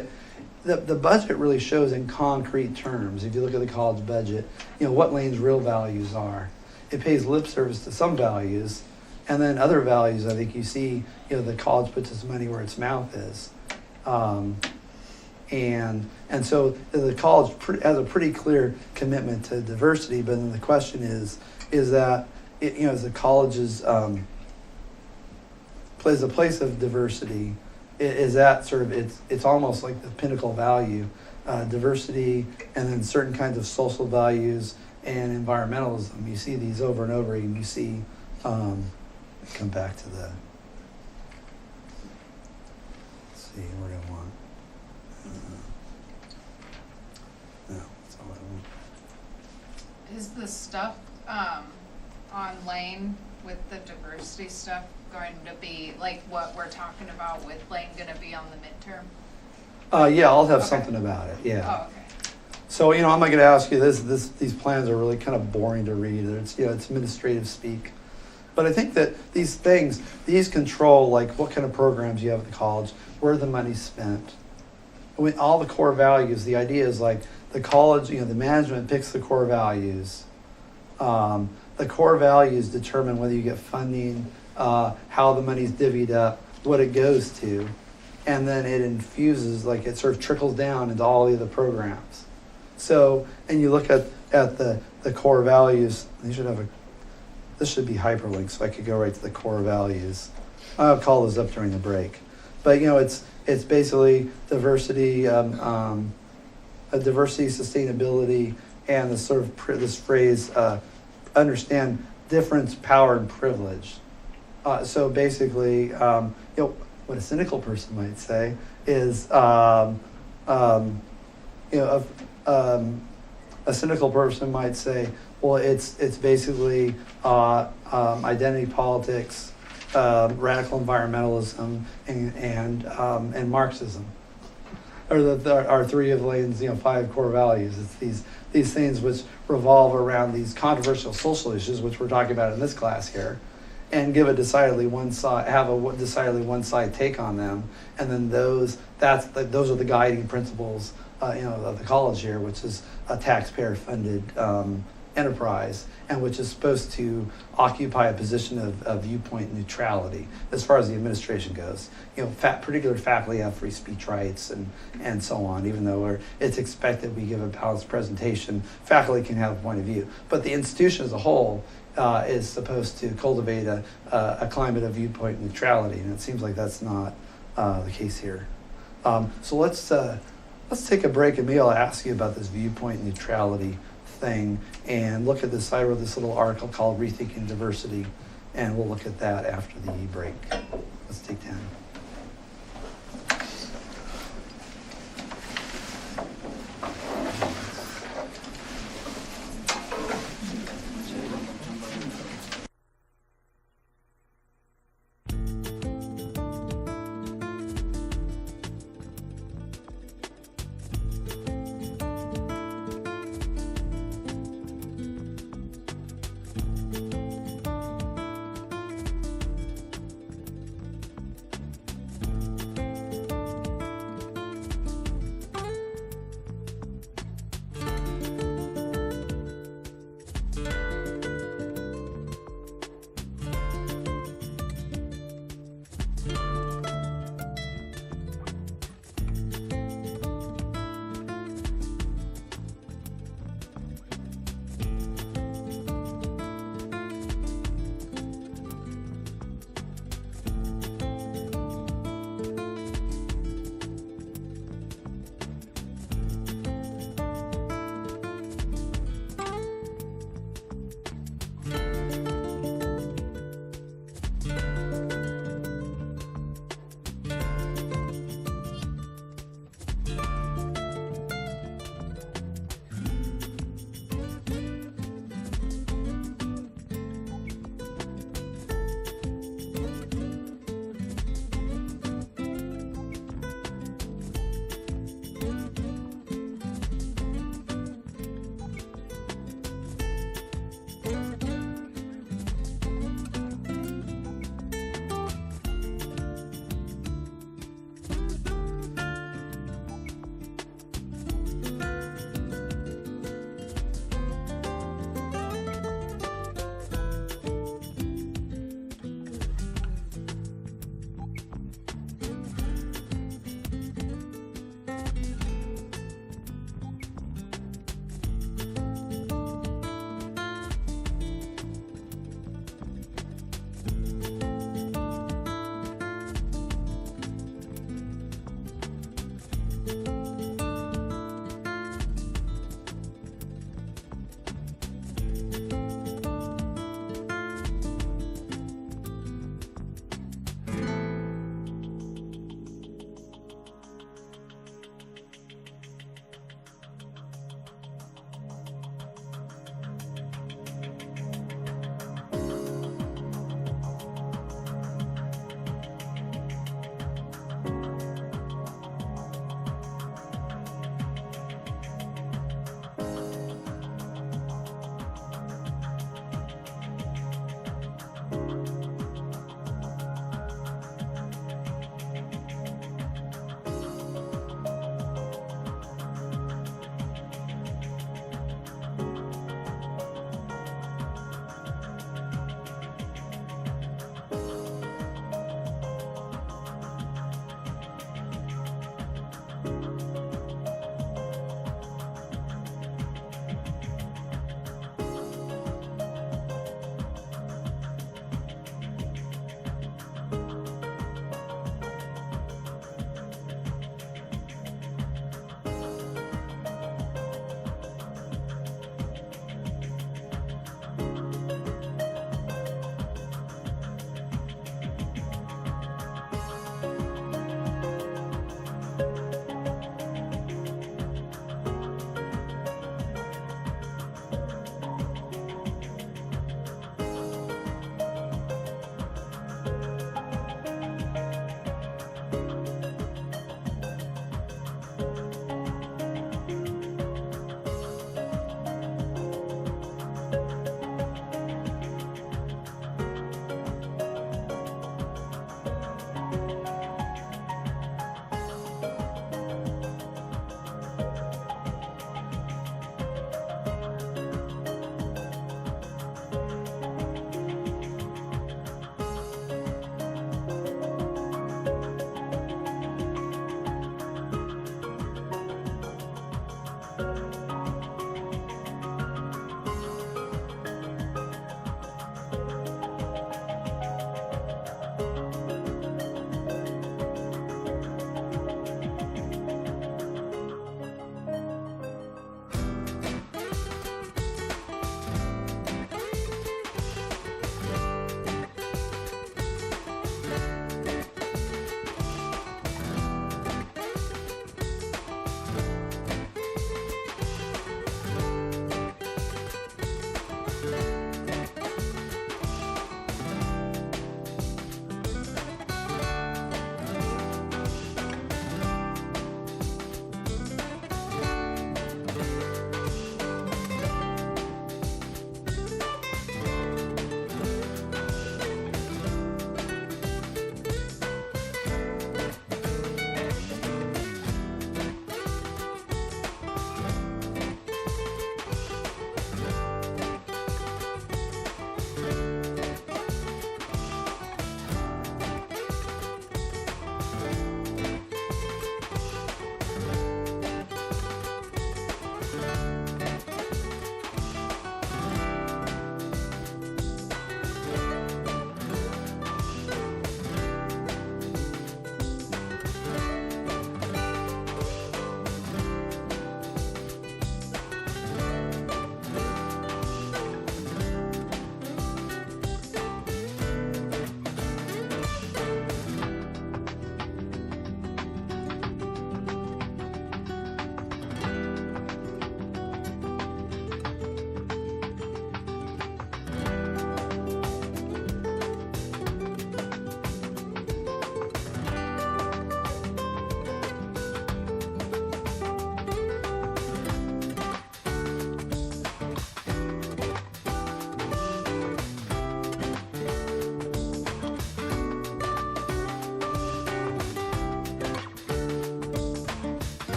the budget really shows in concrete terms. If you look at the college budget, you know, what Lane's real values are. It pays lip service to some values, and then other values, I think you see, you know, the college puts its money where its mouth is. And so the college has a pretty clear commitment to diversity, but then the question is that, you know, as the college's plays a place of diversity, is that sort of, it's almost like the pinnacle value, diversity, and then certain kinds of social values and environmentalism. You see these over and over, and you see, come back to the, let's see, where do I want? No, that's not what I want. Is the stuff on Lane with the diversity stuff going to be like what we're talking about with Lane going to be on the midterm? Yeah, I'll have Okay. something about it, yeah. Oh, okay. So, you know, I'm not going to ask you these plans are really kind of boring to read. It's, you know, it's administrative speak. But I think that these control, like, what kind of programs you have at the college, where the money's spent. When all the core values, the idea is like the college, you know, the management picks the core values. the core values determine whether you get funding, how the money's divvied up, what it goes to, and then it infuses, like it sort of trickles down into all the other programs. So, and you look at the core values, this should be hyperlinked so I could go right to the core values. I'll call those up during the break. But it's basically diversity, diversity, sustainability, and the sort of this phrase, understand difference, power, and privilege. So basically, what a cynical person might say is, a cynical person might say, well, it's basically identity politics, radical environmentalism, and Marxism, are three of Lane's 5 core values. It's these things which revolve around these controversial social issues, which we're talking about in this class here, and have a decidedly one side take on them, and then those are the guiding principles of the college here, which is a taxpayer-funded enterprise, and which is supposed to occupy a position of viewpoint neutrality as far as the administration goes. Particular faculty have free speech rights and so on, even though it's expected we give a balanced presentation, faculty can have a point of view. But the institution as a whole is supposed to cultivate a climate of viewpoint neutrality, and it seems like that's not the case here. So let's take a break, and maybe I'll ask you about this viewpoint neutrality thing, and look at this. I wrote this little article called Rethinking Diversity, and we'll look at that after the break. Let's take 10.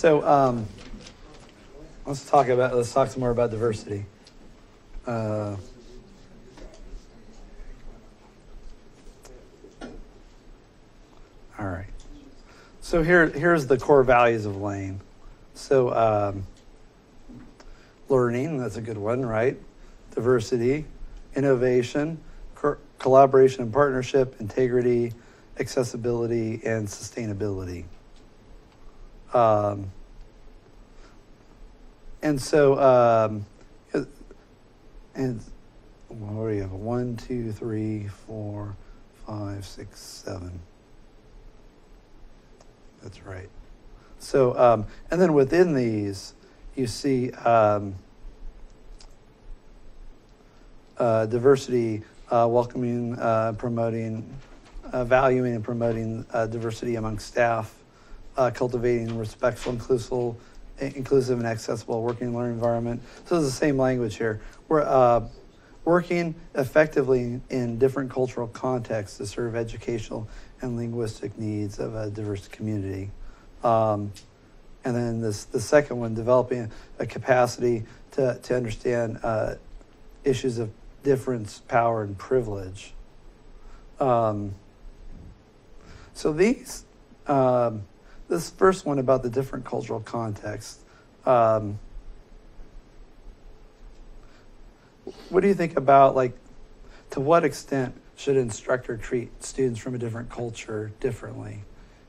So let's talk some more about diversity. All right. So here's the core values of Lane. So learning, that's a good one, right? Diversity, innovation, collaboration and partnership, integrity, accessibility, and sustainability. And so, and what do you have? 1, 2, 3, 4, 5, 6, 7. That's right. So, and then within these, you see diversity, welcoming, promoting, valuing and promoting diversity among staff, cultivating a respectful, inclusive and accessible working and learning environment. So it's the same language here. We're working effectively in different cultural contexts to serve educational and linguistic needs of a diverse community. And then the second one, developing a capacity to understand issues of difference, power, and privilege. So these, this first one about the different cultural contexts, what do you think about, like, to what extent should an instructor treat students from a different culture differently?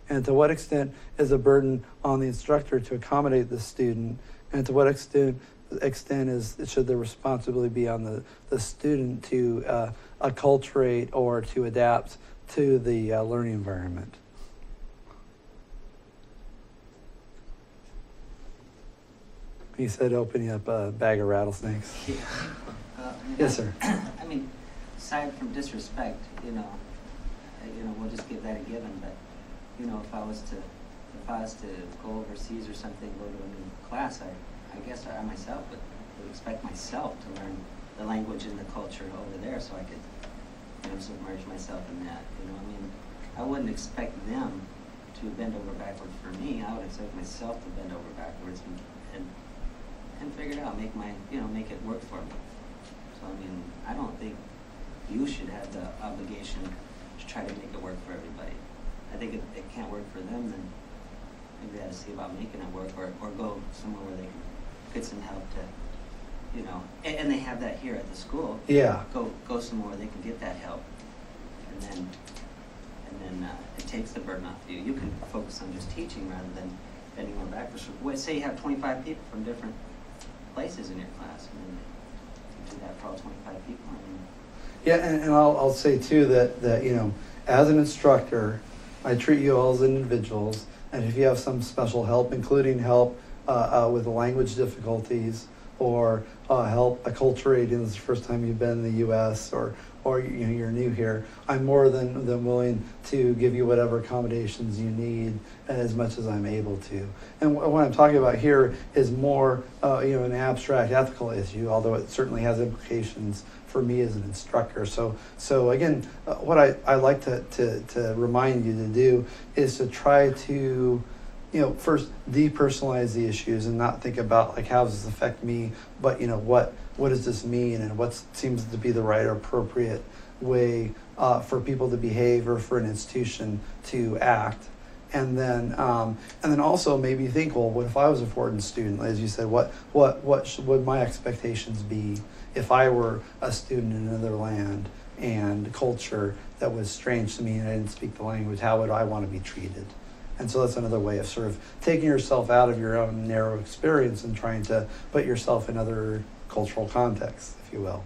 And to what extent is a burden on the instructor to accommodate the student? And to what extent should the responsibility be on the student to acculturate or to adapt to the learning environment? He said opening up a bag of rattlesnakes. Yeah. Yes, sir. I mean, aside from disrespect, we'll just give that a given. But if I was to go overseas or something, go to a new class, I guess I myself would expect myself to learn the language and the culture over there, so I could submerge myself in that. I wouldn't expect them to bend over backward for me. I would expect myself to bend over backwards and figure it out, make it work for me. So I don't think you should have the obligation to try to make it work for everybody. I think if it can't work for them, then maybe they have to see about making it work, or go somewhere where they can get some help to, and they have that here at the school. Yeah. Go somewhere where they can get that help, and then it takes the burden off you. You can focus on just teaching rather than bending over backwards. Say you have 25 people from different places in your class, and then you do that for all 25 people. Yeah, and I'll say too that as an instructor, I treat you all as individuals, and if you have some special help, including help with language difficulties or help acculturating, this is the first time you've been in the U.S. or you're new here, I'm more than willing to give you whatever accommodations you need as much as I'm able to. And what I'm talking about here is more an abstract ethical issue, although it certainly has implications for me as an instructor. So again, what I like to remind you to do is to try to first depersonalize the issues and not think about like, how does this affect me, but what does this mean, and what seems to be the right or appropriate way for people to behave or for an institution to act. And then also maybe think, well, what if I was a foreign student? As you said, what would my expectations be if I were a student in another land and culture that was strange to me and I didn't speak the language? How would I want to be treated? And so that's another way of sort of taking yourself out of your own narrow experience and trying to put yourself in other cultural contexts, if you will.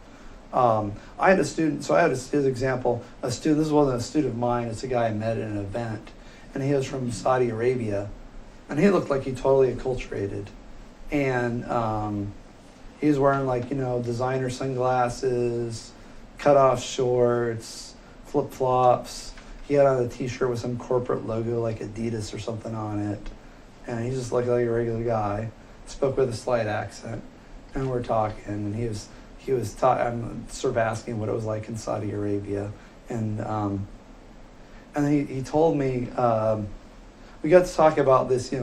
I had a student, so I had his example, a student, this wasn't a student of mine, it's a guy I met at an event, and he was from Saudi Arabia, and he looked like he totally acculturated. And he was wearing designer sunglasses, cut-off shorts, flip-flops. He had on a t-shirt with some corporate logo like Adidas or something on it. And he just looked like a regular guy, spoke with a slight accent. And we're talking, and I'm sort of asking what it was like in Saudi Arabia. And then he told me, we got to talk about this,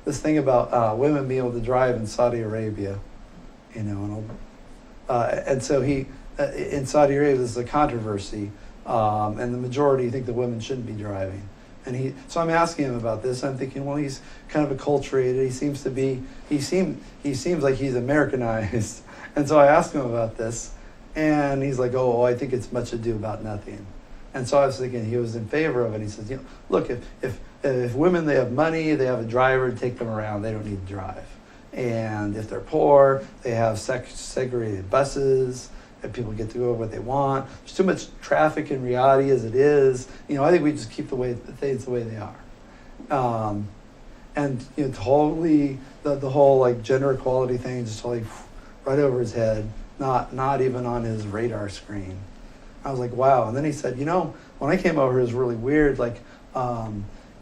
this thing about women being able to drive in Saudi Arabia, you know, and so he in Saudi Arabia this is a controversy, and the majority think that women shouldn't be driving. And so I'm asking him about this. I'm thinking, well, he's kind of acculturated. He seems like he's Americanized. And so I asked him about this, and he's like, oh, I think it's much ado about nothing. And so I was thinking he was in favor of it. He says, you know, look, if women, they have money, they have a driver to take them around, they don't need to drive. And if they're poor, they have segregated buses, and people get to go what they want. There's too much traffic in reality as it is. You know, I think we just keep things the way they are. And you know, totally the whole like gender equality thing just totally right over his head, not even on his radar screen. I was like, wow. And then he said, you know, when I came over, it was really weird. Like,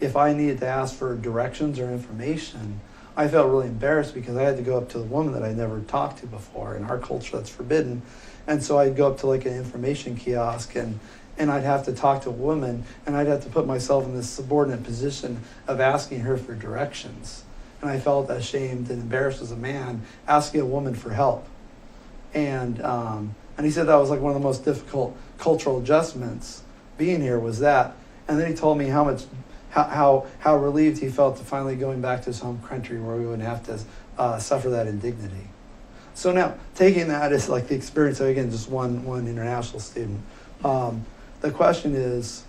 if I needed to ask for directions or information, I felt really embarrassed because I had to go up to a woman that I'd never talked to before. In our culture, that's forbidden. And so I'd go up to like an information kiosk and I'd have to talk to a woman and I'd have to put myself in this subordinate position of asking her for directions. And I felt ashamed and embarrassed as a man asking a woman for help. And he said that was like one of the most difficult cultural adjustments being here was that. And then he told me how relieved he felt to finally going back to his home country where we wouldn't have to suffer that indignity. So now, taking that as like the experience of, again, just one international student, the question is,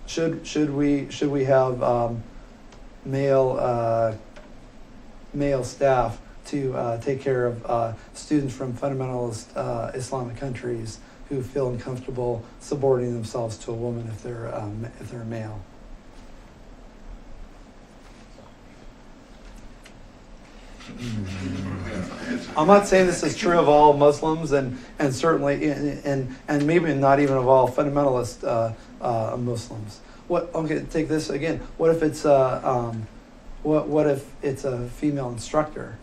should we have male staff to take care of students from fundamentalist Islamic countries who feel uncomfortable subordinating themselves to a woman if they're a male? I'm not saying this is true of all Muslims, and certainly and maybe not even of all fundamentalist Muslims. Okay, take this again. What if it's what if it's a female instructor,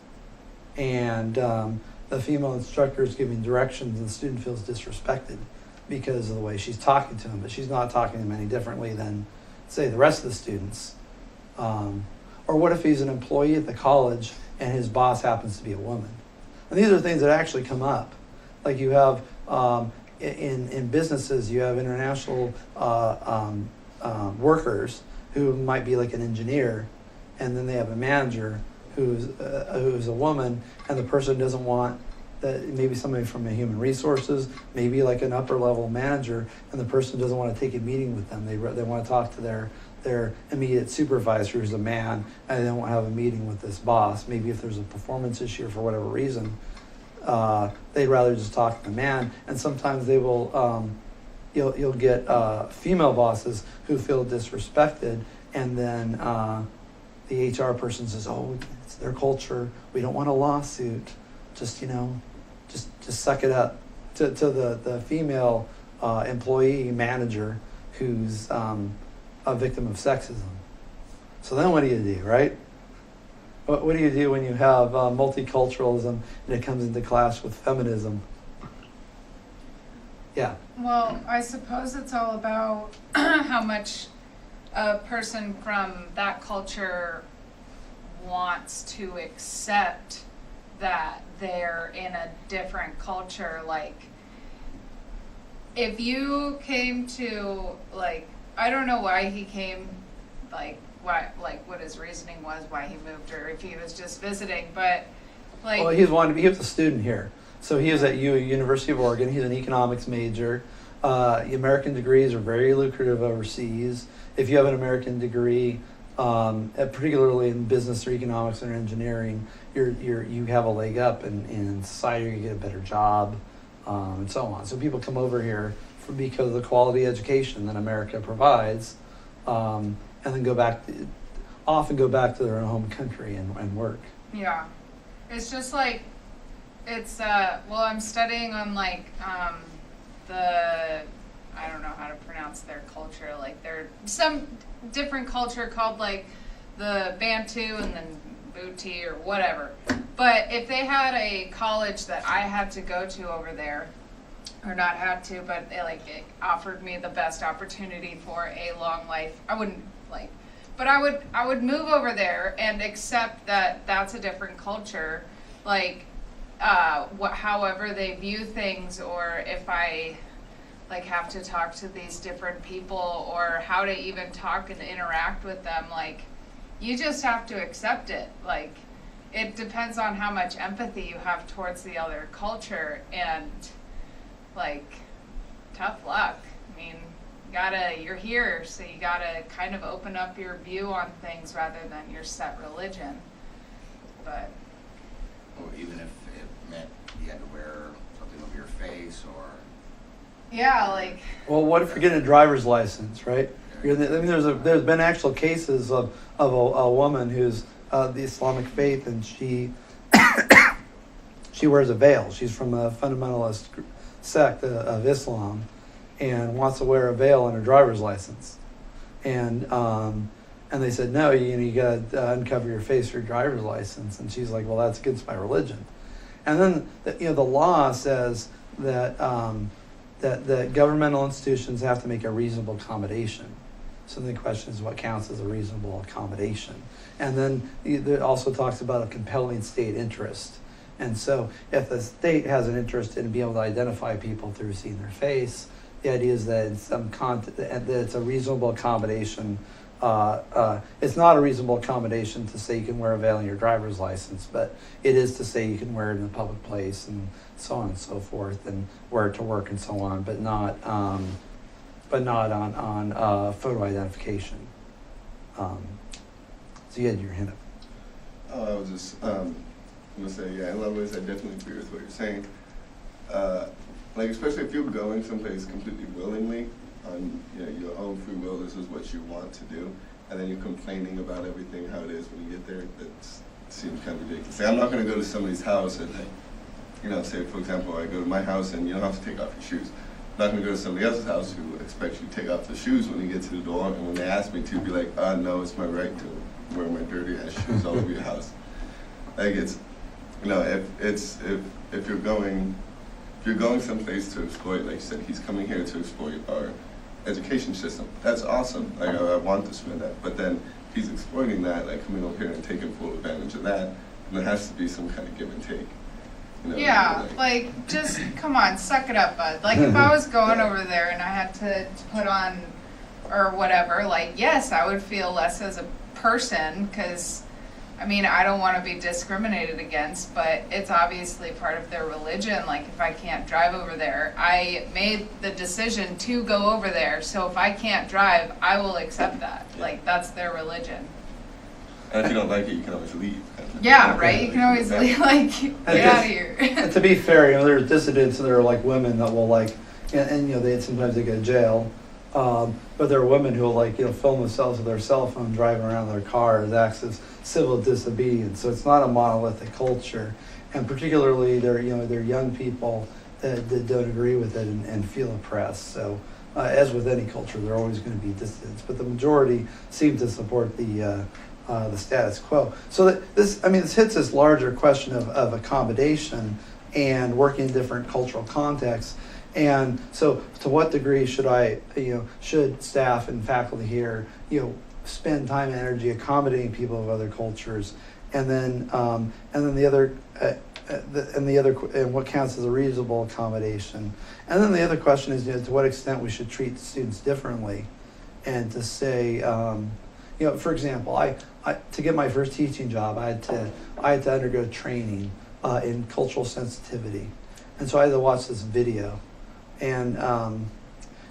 and the female instructor is giving directions, and the student feels disrespected because of the way she's talking to him, but she's not talking to him any differently than, say, the rest of the students. Or what if he's an employee at the college and his boss happens to be a woman? And these are things that actually come up. Like you have in businesses, you have international workers who might be like an engineer, and then they have a manager who's a woman, and the person doesn't want that, maybe somebody from a human resources, maybe like an upper level manager, and the person doesn't want to take a meeting with them. They want to talk to their immediate supervisor who's a man, and they don't want to have a meeting with this boss. Maybe if there's a performance issue or for whatever reason, they'd rather just talk to the man. And sometimes they will, you'll get female bosses who feel disrespected, and then the HR person says, "Oh, it's their culture. We don't want a lawsuit. Just just suck it up." To the female employee manager who's a victim of sexism. So then what do you do, right? What do you do when you have multiculturalism and it comes into clash with feminism? Yeah. Well, I suppose it's all about how much a person from that culture wants to accept that they're in a different culture. Like, if you came to, like, I don't know why he came, what his reasoning was, why he moved, or if he was just visiting, but like. Well, he was a student here. So he was at University of Oregon. He's an economics major. American degrees are very lucrative overseas. If you have an American degree, particularly in business or economics or engineering, you have a leg up in society. You get a better job, and so on. So people come over here because of the quality education that America provides, and then often go back to their own home country and work. Yeah, it's just like, it's I'm studying on like I don't know how to pronounce their culture. Like, there's some different culture called like the Bantu and then Bhuti or whatever. But if they had a college that I had to go to over there, or not had to, but it offered me the best opportunity for a long life, I wouldn't But I would move over there and accept that that's a different culture, like, however they view things, or if I, like, have to talk to these different people, or how to even talk and interact with them, like, you just have to accept it. Like, it depends on how much empathy you have towards the other culture, and, like, tough luck. I mean, you're here, so you gotta kind of open up your view on things rather than your set religion. But Or even if it meant you had to wear something over your face, or yeah, like, Well, what if you're getting a driver's license, right? I mean, there's been actual cases of a woman who's the Islamic faith, and she wears a veil. She's from a fundamentalist sect of Islam, and wants to wear a veil on her driver's license, and they said no, you got to uncover your face for your driver's license, and she's like, well, that's against my religion. And then the law says that that governmental institutions have to make a reasonable accommodation. So the question is, what counts as a reasonable accommodation? And then it also talks about a compelling state interest. And so if the state has an interest in being able to identify people through seeing their face, the idea is that in some that it's a reasonable accommodation. It's not a reasonable accommodation to say you can wear a veil on your driver's license, but it is to say you can wear it in a public place and so on and so forth, and wear it to work and so on, but not on photo identification. So you had your hand up. Oh, I was just gonna say, yeah, in a lot of ways I definitely agree with what you're saying. Like, especially if you're going someplace completely willingly, on your own free will, this is what you want to do, and then you're complaining about everything, how it is when you get there, that seems kind of ridiculous. Like, I'm not gonna go to somebody's house and, like, say, for example, I go to my house and you don't have to take off your shoes. I'm not gonna go to somebody else's house who expects you to take off the shoes when you get to the door, and when they ask me to, be like, no, it's my right to wear my dirty ass shoes all over your house. Like, it's, if you're going someplace to exploit, like you said, he's coming here to exploit our education system. That's awesome. Like, I want to spend that. But then if he's exploiting that, like coming over here and taking full advantage of that, and there has to be some kind of give and take. yeah, like, just come on, suck it up, bud. Like, if I was going over there and I had to put on or whatever, like, yes, I would feel less as a person, because I mean, I don't want to be discriminated against, but it's obviously part of their religion. Like, if I can't drive over there, I made the decision to go over there. So if I can't drive, I will accept that. Yeah. Like, that's their religion. And if you don't like it, you can always leave. Yeah, right? You can always leave, like, get out of here. And to be fair, there's dissidents, and there are like women that will like, and sometimes they go to jail. But there are women who will like, film themselves with their cell phone driving around their car as acts of civil disobedience. So it's not a monolithic culture, and particularly they're young people that don't agree with it and feel oppressed. So as with any culture, there are always going to be dissidents, but the majority seem to support the status quo. So this hits this larger question of accommodation and working in different cultural contexts. And so, to what degree should staff and faculty here, spend time and energy accommodating people of other cultures, and then what counts as a reasonable accommodation, and then the other question is, to what extent we should treat students differently, and to say, for example, I to get my first teaching job, I had to undergo training in cultural sensitivity, and so I had to watch this video. And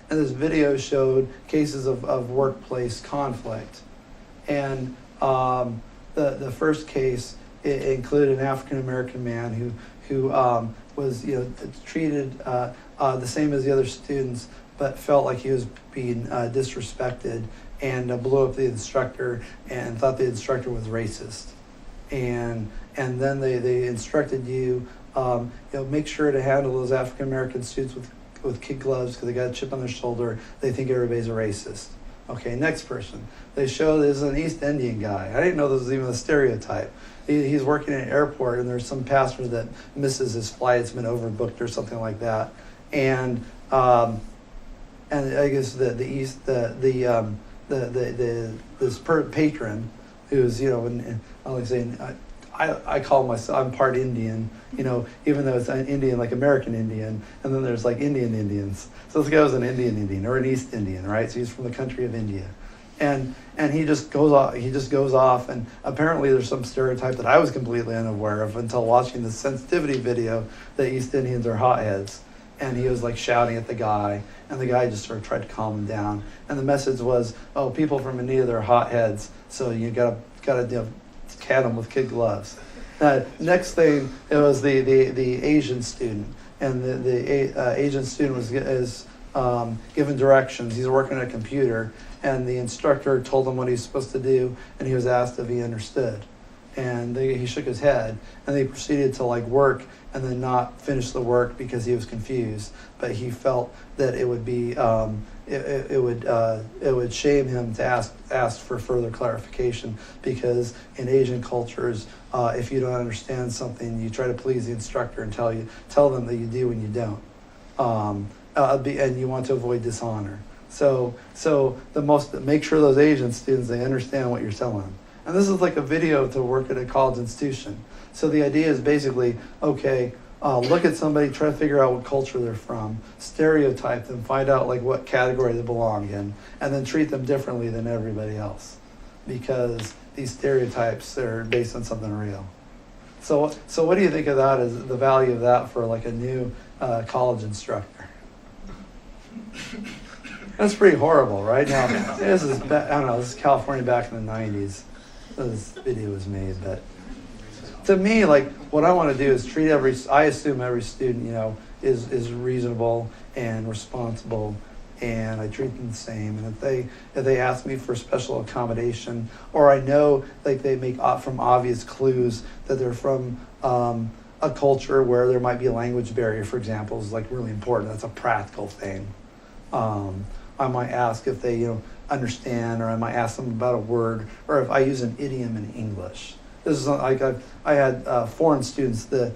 this video showed cases of workplace conflict, and the first case included an African American man who was treated the same as the other students, but felt like he was being disrespected, and blew up the instructor and thought the instructor was racist, and then they instructed you make sure to handle those African American students with kid gloves, because they got a chip on their shoulder. They think everybody's a racist. Okay, next person. They show this is an East Indian guy. I didn't know this was even a stereotype. He's working at an airport, and there's some passenger that misses his flight. It's been overbooked or something like that. And I guess the patron who's, you know, and I like saying, I call myself, I'm part Indian, you know, even though it's an Indian, like American Indian, and then there's like Indian Indians. So this guy was an Indian or an East Indian, right? So he's from the country of India. And he just goes off, and apparently there's some stereotype that I was completely unaware of until watching the sensitivity video that East Indians are hotheads. And he was like shouting at the guy, and the guy just sort of tried to calm him down. And the message was, oh, people from India, they're hotheads, so you gotta you know, cat them with kid gloves. Next thing, it was the Asian student, and the Asian student is given directions. He's working at a computer, and the instructor told him what he's supposed to do, and he was asked if he understood. And he shook his head, and they proceeded to like work and then not finish the work because he was confused. But he felt that it would be it would shame him to ask for further clarification, because in Asian cultures, if you don't understand something, you try to please the instructor and tell them that you do when you don't, and you want to avoid dishonor. So make sure those Asian students, they understand what you're telling them. And this is like a video to work at a college institution. So the idea is basically, okay, look at somebody, try to figure out what culture they're from, stereotype them, find out like what category they belong in, and then treat them differently than everybody else, because these stereotypes are based on something real. So what do you think of that, as the value of that for like a new college instructor? That's pretty horrible, right? Now, this is, I don't know, this is California back in the 90s. This video was made, but to me, like, what I want to do is treat I assume every student, you know, is reasonable and responsible, and I treat them the same. And if they ask me for special accommodation, or I know like they make from obvious clues that they're from a culture where there might be a language barrier, for example, is like really important. That's a practical thing. I might ask if they, you know, understand, or I might ask them about a word, or if I use an idiom in English. This is like I had foreign students. The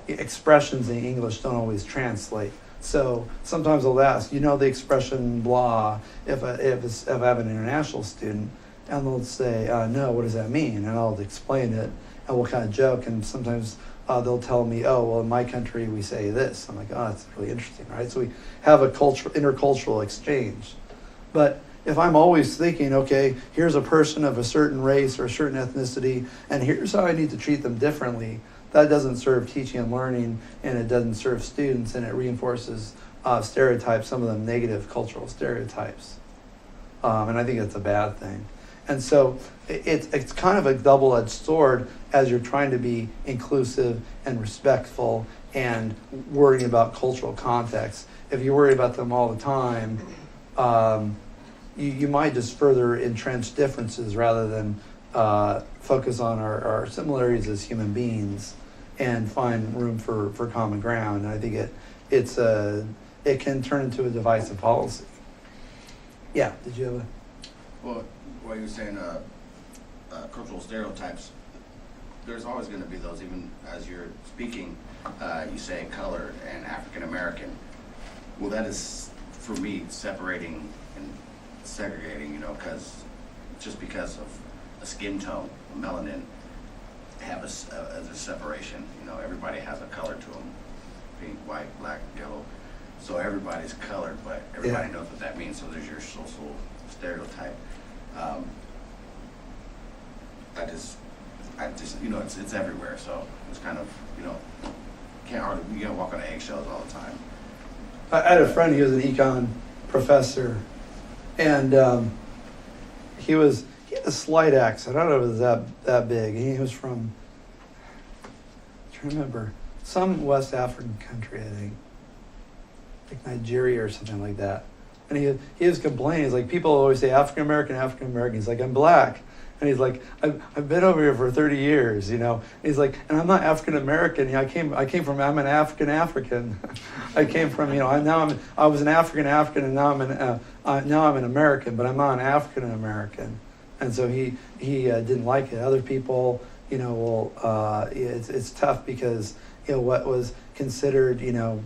expressions in English don't always translate. So sometimes they'll ask, you know, the expression blah, if I have an international student, and they'll say, no, what does that mean? And I'll explain it, and we'll kind of joke, and sometimes they'll tell me, oh, well, in my country we say this. I'm like, oh, that's really interesting, right? So we have a intercultural exchange. But if I'm always thinking, okay, here's a person of a certain race or a certain ethnicity, and here's how I need to treat them differently, that doesn't serve teaching and learning, and it doesn't serve students, and it reinforces stereotypes, some of them negative cultural stereotypes. And I think that's a bad thing. And so it's kind of a double-edged sword as you're trying to be inclusive and respectful and worrying about cultural context. If you worry about them all the time, you might just further entrench differences rather than focus on our similarities as human beings and find room for common ground. And I think it can turn into a divisive policy. Yeah, did you have a... Well, what you're saying, cultural stereotypes, there's always going to be those, even as you're speaking, you say colored and African American. Well, that is, for me, separating and segregating, you know, because just because of a skin tone, melanin, have a separation. You know, everybody has a color to them, pink, white, black, yellow. So everybody's colored, but everybody knows what that means. So there's your social stereotype. I just, you know, it's everywhere. So it's kind of, you know, you can't walk on eggshells all the time. I had a friend, he was an econ professor, and he had a slight accent. I don't know if it was that big. He was from, I'm trying to remember, some West African country, I think, like Nigeria or something like that. And he was complaining. He's like, people always say African American, African American. He's like, I'm black. And he's like, I've been over here for 30 years, you know. And he's like, and I'm not African American. You know, I'm an African. I came from, you know, I was an African, and now I'm an American, but I'm not an African American. And so he didn't like it. Other people, you know, it's tough because, you know, what was considered, you know,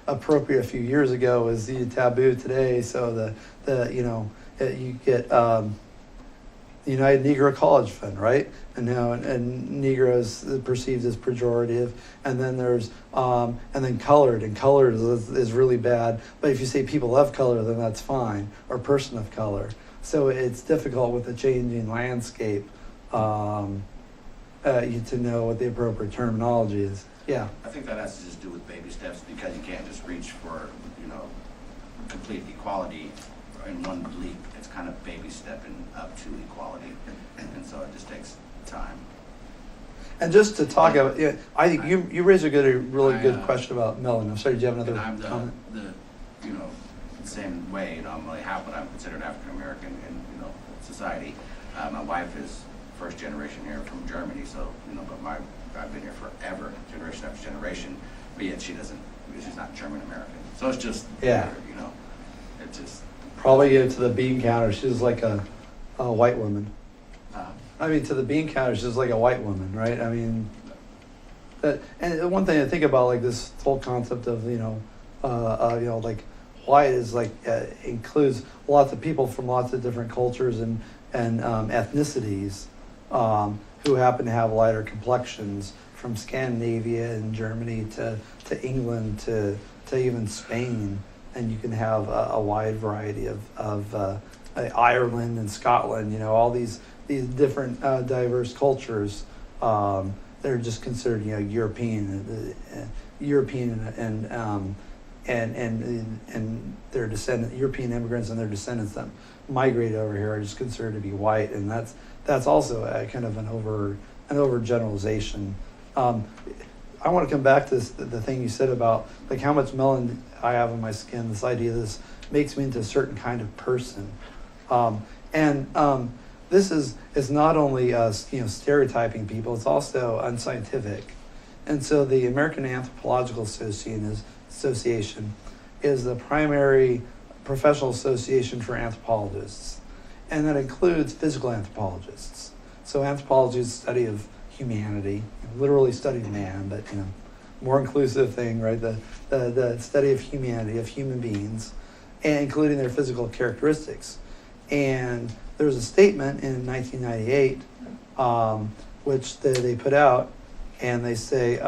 appropriate a few years ago is the taboo today. So the you know, you get the United Negro College Fund, right? And now and Negro is perceived as pejorative, and then there's and then colored, and colored is really bad. But if you say people of color, then that's fine, or person of color. So it's difficult with the changing landscape to know what the appropriate terminology is. Yeah. I think that has to just do with baby steps, because you can't just reach for, complete equality in one leap. It's kind of baby stepping up to equality, and so it just takes time. And just to talk about, yeah, I think you raised a really good I, question about melanin. I'm sorry, do you have another And I'm comment? the same way, I'm really half what I'm considered African American in, society. My wife is first generation here from Germany, so, but I've been here forever, generation after generation, but yet she's not German American. So it's just, Yeah. weird, it's just. Probably get to the bean counter, she's like a white woman. Uh, To the bean counter, she's like a white woman, right? And one thing I think about, like this whole concept of, like white is like includes lots of people from lots of different cultures and ethnicities who happen to have lighter complexions, from Scandinavia and Germany to England to even Spain, and you can have a wide variety of Ireland and Scotland. All these different diverse cultures. They're just considered European and their descendants, European immigrants and their descendants that migrate over here are just considered to be white, and that's also a kind of an overgeneralization. I want to come back to the thing you said about like how much melanin I have in my skin. This idea this makes me into a certain kind of person, this is not only stereotyping people; it's also unscientific. And so the American Anthropological Association is the primary professional association for anthropologists, and that includes physical anthropologists. So anthropology is the study of humanity, literally studying man, but more inclusive thing, right? The study of humanity, of human beings, and including their physical characteristics. And there's a statement in 1998 which they put out, and they say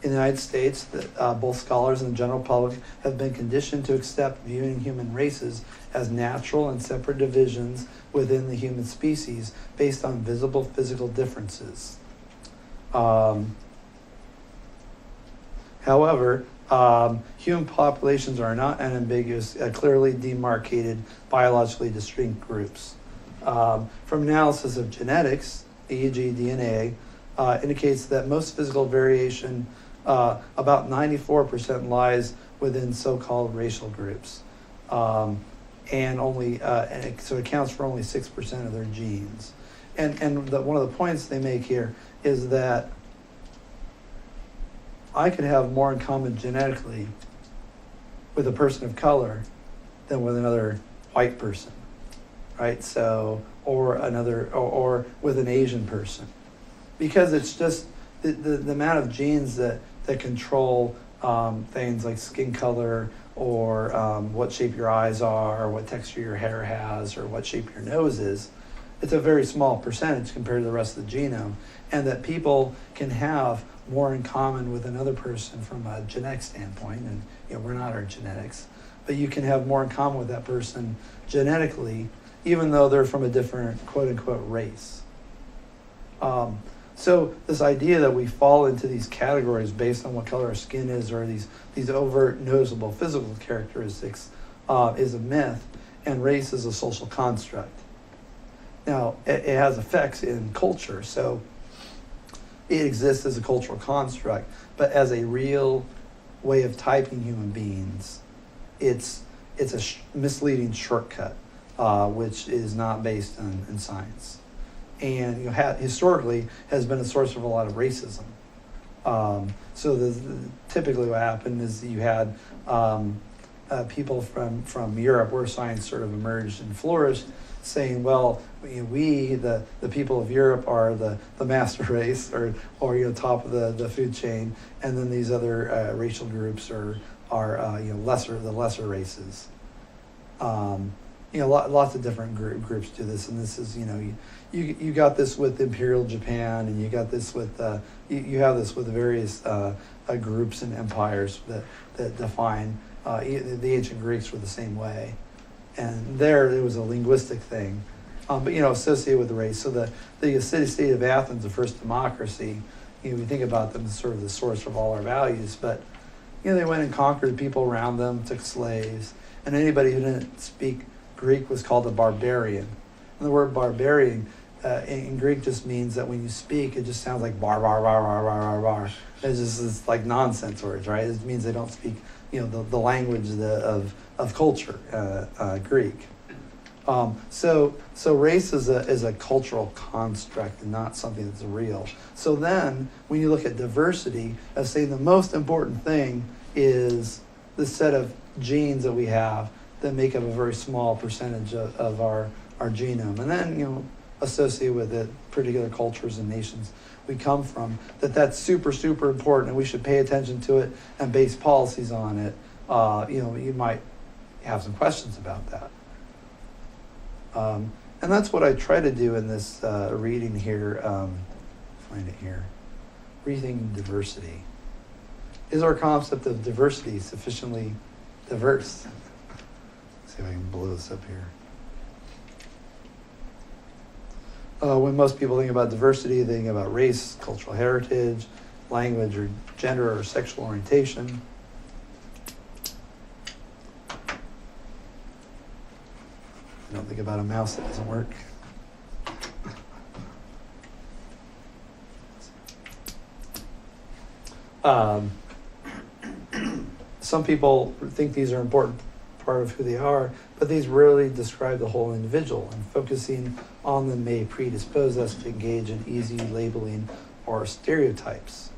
in the United States that both scholars and the general public have been conditioned to accept viewing human races as natural and separate divisions within the human species based on visible physical differences. However, human populations are not unambiguous, clearly demarcated, biologically distinct groups. From analysis of genetics, e.g. DNA, indicates that most physical variation, about 94%, lies within so-called racial groups. And so it accounts for only 6% of their genes. And one of the points they make here is that I could have more in common genetically with a person of color than with another white person, right? So, or with an Asian person, because it's just the amount of genes that control things like skin color, or what shape your eyes are, or what texture your hair has, or what shape your nose is. It's a very small percentage compared to the rest of the genome, and that people can have more in common with another person from a genetic standpoint, and we're not our genetics, but you can have more in common with that person genetically, even though they're from a different quote-unquote race. So this idea that we fall into these categories based on what color our skin is, or these overt noticeable physical characteristics, is a myth, and race is a social construct. Now, it has effects in culture, so it exists as a cultural construct, but as a real way of typing human beings, it's a misleading shortcut, which is not based in science, and historically has been a source of a lot of racism. So typically what happened is you had people from Europe, where science sort of emerged and flourished, saying, well, we, the people of Europe, are the master race, or top of the food chain, and then these other racial groups are the lesser races. lots of different groups do this, and this is, you got this with Imperial Japan, and you got this with, you have this with various groups and empires that define, the ancient Greeks were the same way. And there it was a linguistic thing, but associated with the race. So the city-state of Athens, the first democracy, we think about them as sort of the source of all our values, but they went and conquered people around them, took slaves, and anybody who didn't speak Greek was called a barbarian. And the word barbarian in Greek just means that when you speak, it just sounds like bar, bar, bar, bar, bar, bar, bar. It's like nonsense words, right? It means they don't speak, the language of culture, Greek. So race is a cultural construct and not something that's real. So then, when you look at diversity, as saying the most important thing is the set of genes that we have that make up a very small percentage of our genome, and then associated with it particular cultures and nations we come from. That's super, super important, and we should pay attention to it and base policies on it. You might have some questions about that. And that's what I try to do in this reading here. Find it here. Rethinking diversity. Is our concept of diversity sufficiently diverse? Let's see if I can blow this up here. When most people think about diversity, they think about race, cultural heritage, language, or gender or sexual orientation. I don't think about a mouse that doesn't work. Some people think these are an important part of who they are, but these rarely describe the whole individual, and focusing on them may predispose us to engage in easy labeling or stereotypes.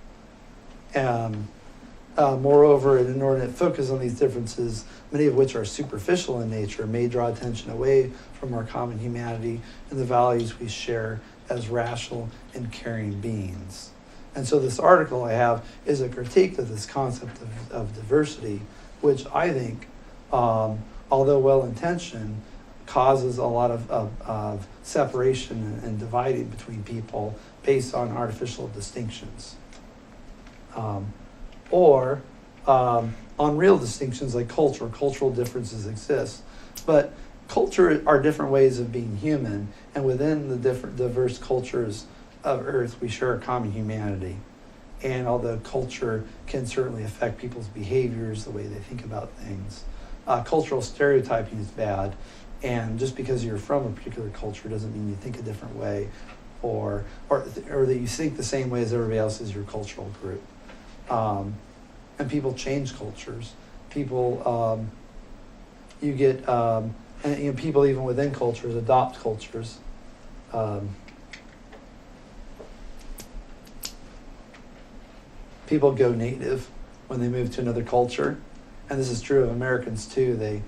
Moreover, an inordinate focus on these differences, many of which are superficial in nature, may draw attention away from our common humanity and the values we share as rational and caring beings. And so this article I have is a critique of this concept of diversity, which I think, although well-intentioned, causes a lot of separation and dividing between people based on artificial distinctions. Or on real distinctions like culture. Cultural differences exist. But culture are different ways of being human, and within the different diverse cultures of Earth, we share a common humanity. And although culture can certainly affect people's behaviors, the way they think about things, cultural stereotyping is bad. And just because you're from a particular culture doesn't mean you think a different way, or that you think the same way as everybody else is your cultural group. And people change cultures. People, you get, and people even within cultures adopt cultures. People go native when they move to another culture, and this is true of Americans too. They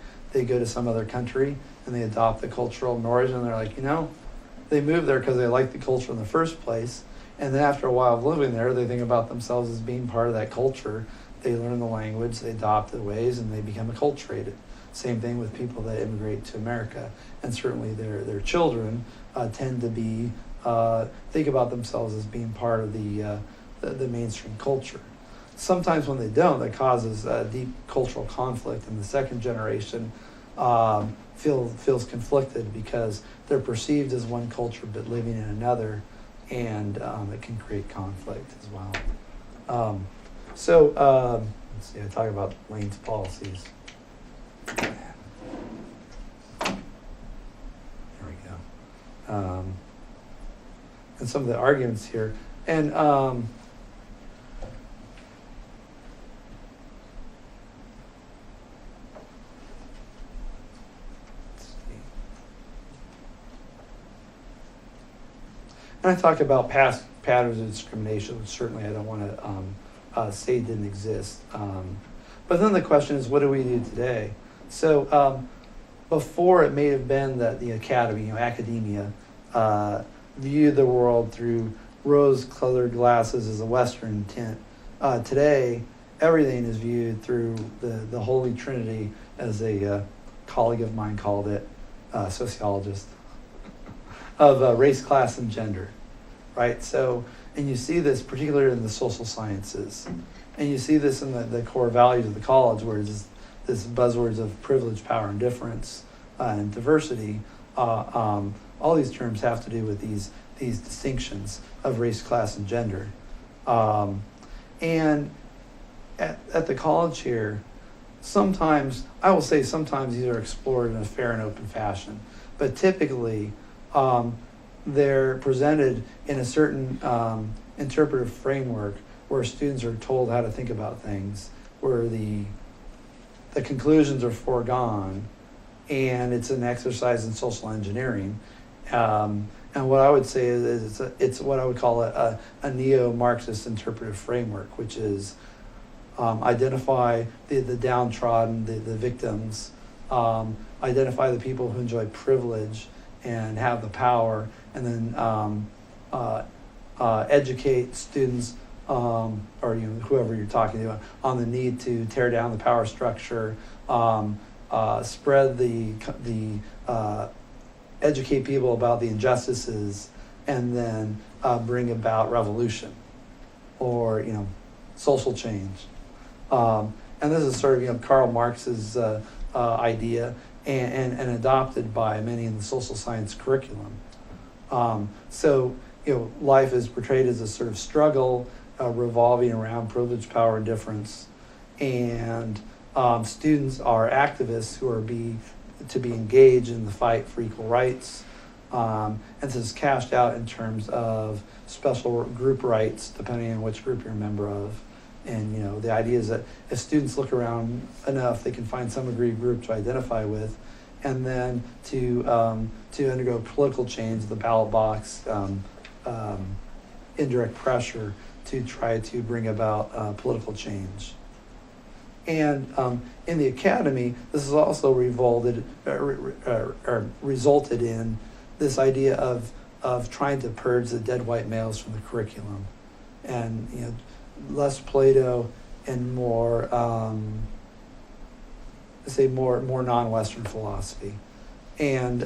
go to some other country and they adopt the cultural norms, and they're like, they moved there because they like the culture in the first place. And then after a while of living there, they think about themselves as being part of that culture. They learn the language, they adopt the ways, and they become acculturated. Same thing with people that immigrate to America. And certainly their children tend to be, think about themselves as being part of the mainstream culture. Sometimes when they don't, that causes deep cultural conflict, and the second generation feels conflicted because they're perceived as one culture but living in another, and it can create conflict as well. Let's see, I talk about Lane's policies. There we go. And some of the arguments here. And I talk about past patterns of discrimination, which certainly I don't want to say didn't exist. But then the question is, what do we do today? So before, it may have been that the academy, academia, viewed the world through rose-colored glasses as a Western tint. Today, everything is viewed through the Holy Trinity, as a colleague of mine called it, sociologist, of race, class, and gender, right? So, and you see this particularly in the social sciences, and you see this in the core values of the college, where it's this buzzwords of privilege, power, and difference, and diversity. All these terms have to do with these distinctions of race, class, and gender. And at the college here, sometimes, I will say sometimes these are explored in a fair and open fashion, but typically they're presented in a certain interpretive framework where students are told how to think about things, where the conclusions are foregone, and it's an exercise in social engineering. And what I would say is it's what I would call a neo-Marxist interpretive framework, which is identify the downtrodden, the victims, identify the people who enjoy privilege and have the power, and then educate students or whoever you're talking to on the need to tear down the power structure, spread educate people about the injustices, and then bring about revolution or social change. And this is sort of Karl Marx's idea and adopted by many in the social science curriculum. So life is portrayed as a sort of struggle revolving around privilege, power, and difference, and students are activists who are to be engaged in the fight for equal rights, and this is cashed out in terms of special group rights depending on which group you're a member of. And the idea is that if students look around enough, they can find some aggrieved group to identify with, and then to undergo political change, the ballot box, indirect pressure to try to bring about political change. And in the academy, this has also resulted in this idea of trying to purge the dead white males from the curriculum, and less Plato and more more non-Western philosophy, and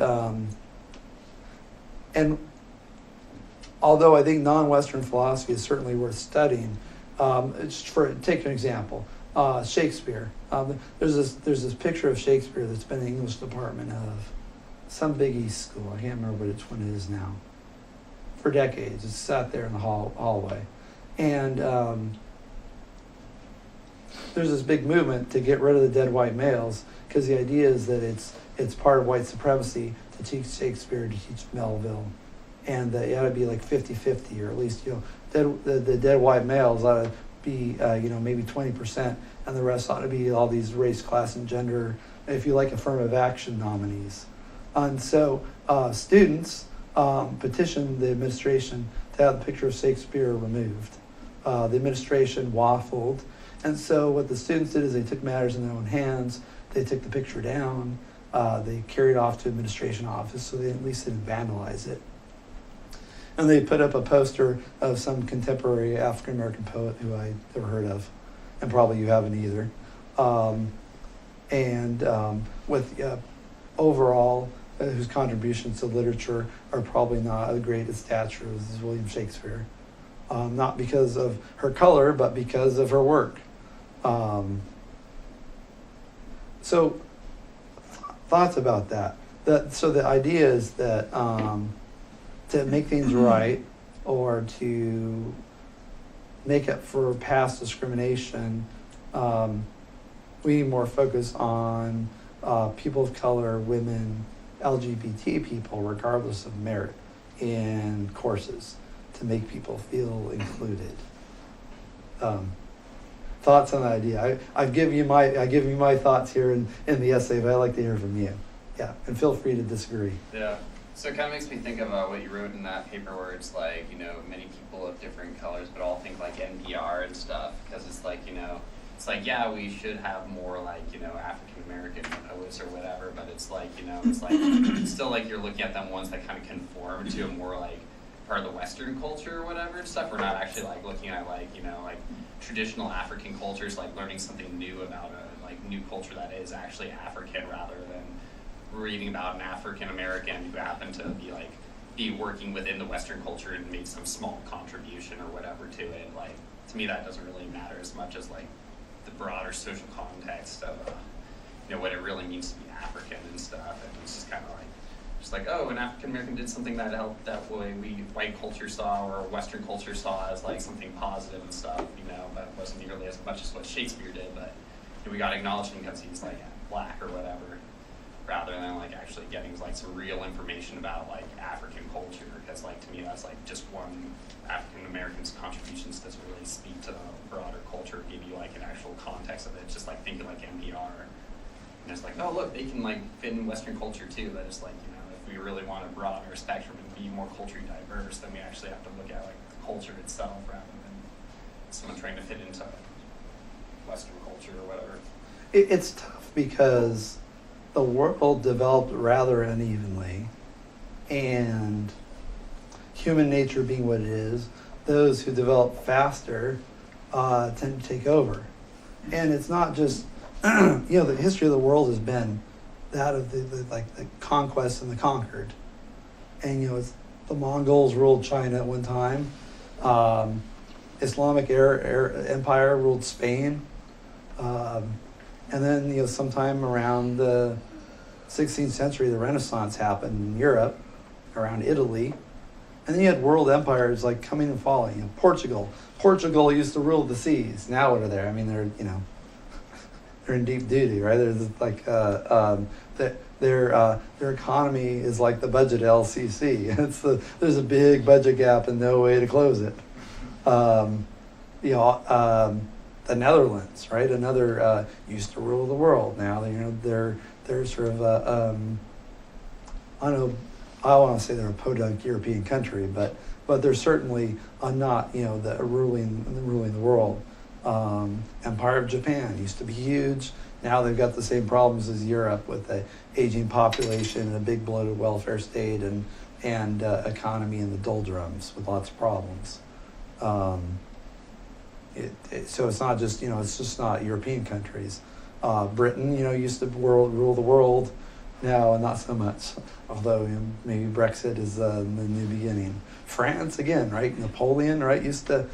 although I think non-Western philosophy is certainly worth studying, take an example. Shakespeare. There's this picture of Shakespeare that's been in the English department of some big East school. I can't remember which one it is now. For decades, it's sat there in the hallway, and there's this big movement to get rid of the dead white males, because the idea is that it's part of white supremacy to teach Shakespeare, to teach Melville, and it ought to be like 50-50, or at least the dead white males ought to be maybe 20%, and the rest ought to be all these race, class, and gender, if you like, affirmative action nominees. And so students petitioned the administration to have the picture of Shakespeare removed. The administration waffled, and so what the students did is they took matters in their own hands. They took the picture down. They carried it off to administration office, so they at least didn't vandalize it. And they put up a poster of some contemporary African-American poet who I never heard of, and probably you haven't either. With overall, whose contributions to literature are probably not as great a stature as William Shakespeare. Not because of her color, but because of her work. So thoughts about that. So the idea is that to make things right, or to make up for past discrimination, we need more focus on people of color, women, LGBT people, regardless of merit, in courses to make people feel included. Thoughts on the idea? I give you my thoughts here in the essay, but I'd like to hear from you. Yeah, and feel free to disagree. Yeah. So it kind of makes me think about what you wrote in that paper, where it's like, many people of different colors, but all think like NPR and stuff, because it's like, it's like, yeah, we should have more like, African American poets or whatever, but it's like, it's still like you're looking at them ones that kind of conform to a more like part of the Western culture or whatever and stuff. We're not actually like looking at like, like traditional African cultures, like learning something new about a like new culture that is actually African rather than reading about an African American who happened to be working within the Western culture and made some small contribution or whatever to it. Like, to me, that doesn't really matter as much as like the broader social context of what it really means to be African and stuff. And it's just kind of like, oh, an African American did something that helped that way we white culture saw or Western culture saw as like something positive and stuff, but it wasn't nearly as much as what Shakespeare did, but we got acknowledged him because he's like black or whatever, rather than like actually getting like some real information about like African culture, because like to me that's like just one African American's contributions doesn't really speak to the broader culture, give you like an actual context of it. It's just like thinking like NPR, and it's like, oh look, they can like fit in Western culture too. That is like, if we really want to broaden our spectrum and be more culturally diverse, then we actually have to look at like the culture itself rather than someone trying to fit into Western culture or whatever. It's tough because the world developed rather unevenly, and human nature being what it is, those who develop faster tend to take over. And it's not just, the history of the world has been that of the conquest and the conquered. And it's the Mongols ruled China at one time. Islamic Empire ruled Spain. And then, sometime around the 16th century, the Renaissance happened in Europe, around Italy. And then you had world empires like coming and falling. Portugal. Portugal used to rule the seas. Now what are they? I mean, they're, they're in deep duty, right? They're like, their economy is like the budget LCC. There's a big budget gap and no way to close it. The Netherlands, right? Another used to rule the world. Now they're sort of I want to say they're a podunk European country, but they're certainly not the ruling the world. Empire of Japan used to be huge. Now they've got the same problems as Europe with the aging population and a big bloated welfare state and economy in the doldrums with lots of problems. So it's not just, it's just not European countries. Britain, used to rule the world. Now, not so much, although maybe Brexit is the new beginning. France, again, right? Napoleon, right? Used to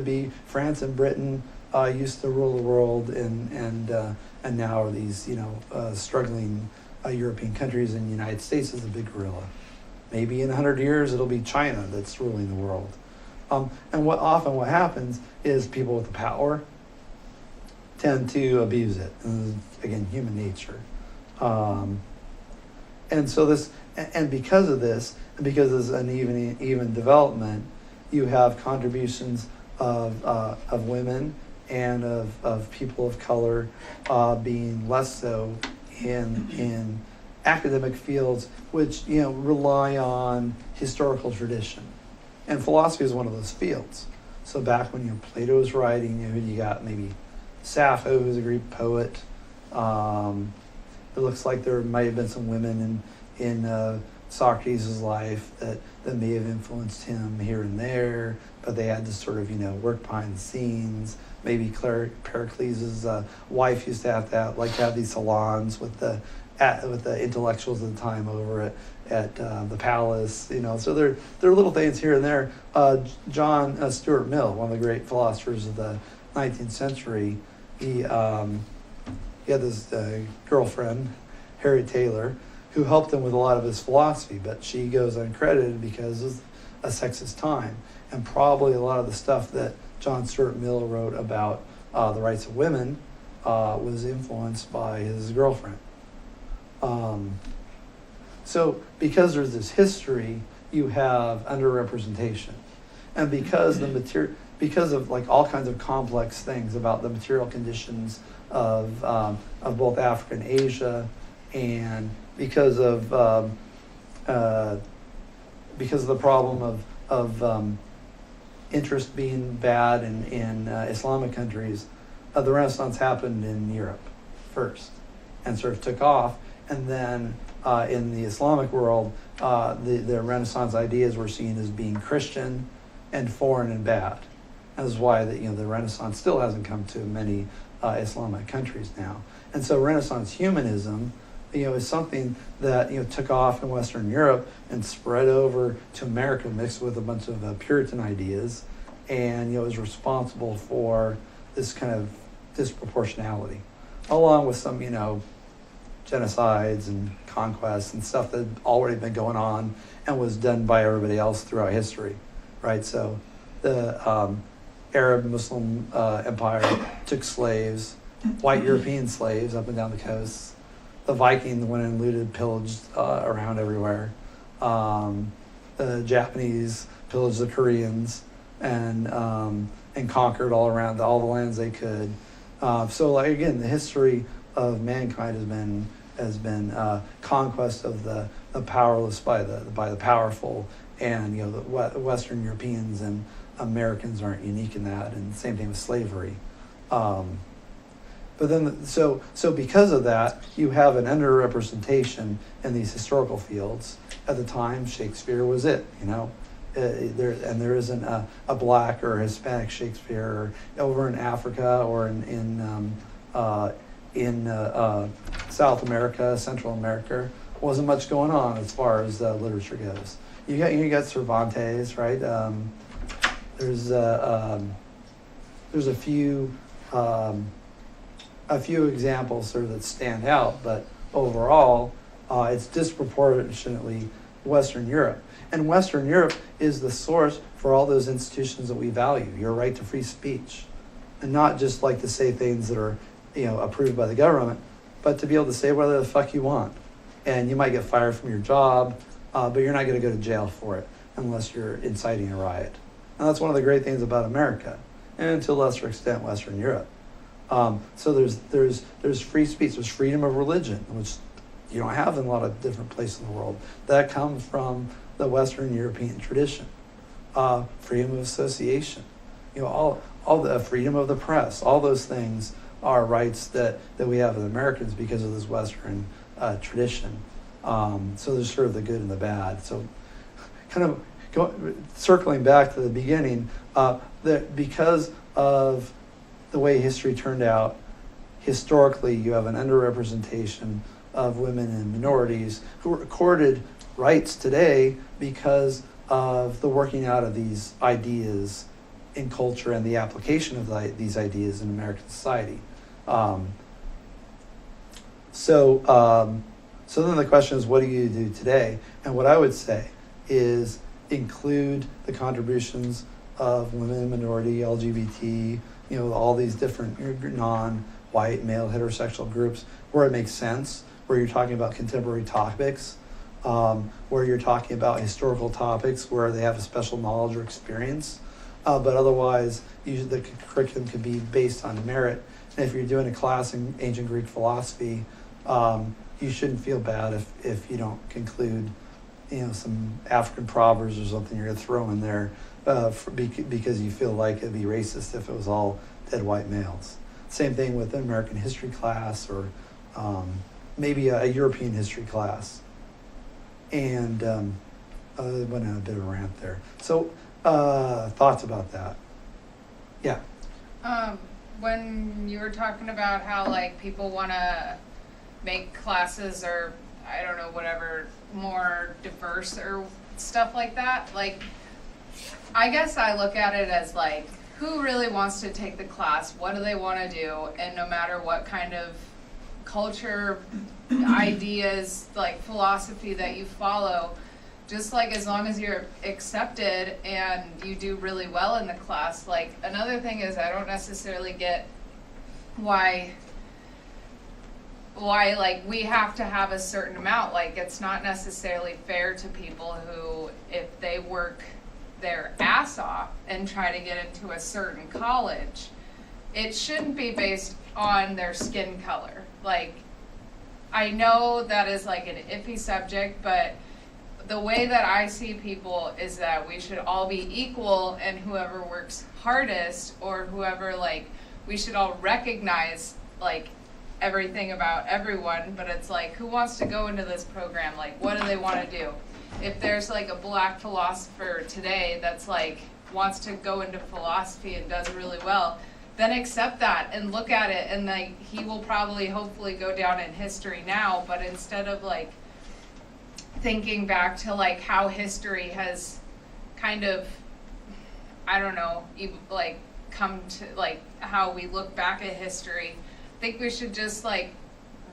be France and Britain used to rule the world, and now are these struggling European countries, and the United States is a big gorilla. Maybe in 100 years it'll be China that's ruling the world. And what happens is people with the power tend to abuse it. And again, human nature. And so because of this, and because there's an even development, you have contributions of women and of people of color being less so in academic fields, which rely on historical tradition. And philosophy is one of those fields. So back when Plato was writing, you got maybe Sappho, who's a Greek poet. It looks like there might have been some women in Socrates' life that may have influenced him here and there, but they had to sort of work behind the scenes. Maybe Pericles' wife used to have these salons with the intellectuals of the time over at the palace, So there are little things here and there. John Stuart Mill, one of the great philosophers of the 19th century, he had this girlfriend, Harriet Taylor, who helped him with a lot of his philosophy, but she goes uncredited because of a sexist time, and probably a lot of the stuff that John Stuart Mill wrote about the rights of women was influenced by his girlfriend. So because there's this history, you have underrepresentation. And because of like all kinds of complex things about the material conditions of both Africa and Asia, and because of the problem of interest being bad in Islamic countries, the Renaissance happened in Europe first and sort of took off. And then in the Islamic world, the Renaissance ideas were seen as being Christian and foreign and bad. That is why the Renaissance still hasn't come to many Islamic countries now. And so Renaissance humanism, is something that, took off in Western Europe and spread over to America mixed with a bunch of Puritan ideas, and, is responsible for this kind of disproportionality, along with some, genocides and conquests and stuff that had already been going on and was done by everybody else throughout history, right? So the Arab Muslim empire took slaves, white European slaves up and down the coasts. The Vikings went and looted, pillaged around everywhere. The Japanese pillaged the Koreans and conquered all around all the lands they could. So, like, again, the history of mankind has been conquest of the powerless by the powerful, and the Western Europeans and Americans aren't unique in that, and same thing with slavery. But then, so because of that, you have an underrepresentation in these historical fields. At the time, Shakespeare was it, there isn't a black or Hispanic Shakespeare over in Africa or in South America, Central America. Wasn't much going on as far as literature goes. You got Cervantes, right? There's a few examples sort of that stand out, but overall, it's disproportionately Western Europe. And Western Europe is the source for all those institutions that we value, your right to free speech. And not just like to say things that are, approved by the government, but to be able to say whatever the fuck you want. And you might get fired from your job, but you're not going to go to jail for it unless you're inciting a riot. And that's one of the great things about America, and to a lesser extent, Western Europe. So there's free speech, there's freedom of religion, which you don't have in a lot of different places in the world. That comes from the Western European tradition. Freedom of association, all the freedom of the press, all those things are rights that we have as Americans because of this Western tradition. So there's sort of the good and the bad. So kind of circling back to the beginning, that because of the way history turned out, historically you have an underrepresentation of women and minorities who are accorded rights today because of the working out of these ideas in culture and the application of these ideas in American society. So then the question is, what do you do today? And what I would say is include the contributions of women, minority, LGBT, all these different non-white, male, heterosexual groups where it makes sense, where you're talking about contemporary topics, where you're talking about historical topics where they have a special knowledge or experience. But otherwise, usually the curriculum can be based on merit. And if you're doing a class in ancient Greek philosophy, you shouldn't feel bad if you don't conclude, some African proverbs or something you're going to throw in there because you feel like it'd be racist if it was all dead white males. Same thing with an American history class or maybe a European history class. And I went on a bit of a rant there. So thoughts about that? Yeah. When you were talking about how like people want to make classes or I don't know, whatever, more diverse or stuff like that, like I guess I look at it as like, who really wants to take the class? What do they want to do? And no matter what kind of culture, ideas, like philosophy that you follow, just like as long as you're accepted and you do really well in the class. Like another thing is I don't necessarily get why like we have to have a certain amount. Like it's not necessarily fair to people who, if they work their ass off and try to get into a certain college, it shouldn't be based on their skin color. Like I know that is like an iffy subject, but the way that I see people is that we should all be equal, and whoever works hardest or whoever, like, we should all recognize like everything about everyone, but it's like, who wants to go into this program? Like, what do they want to do? If there's like a black philosopher today that's like wants to go into philosophy and does really well, then accept that and look at it, and like, he will probably hopefully go down in history now, but instead of like thinking back to like how history has kind of, I don't know, like come to like how we look back at history, I think we should just like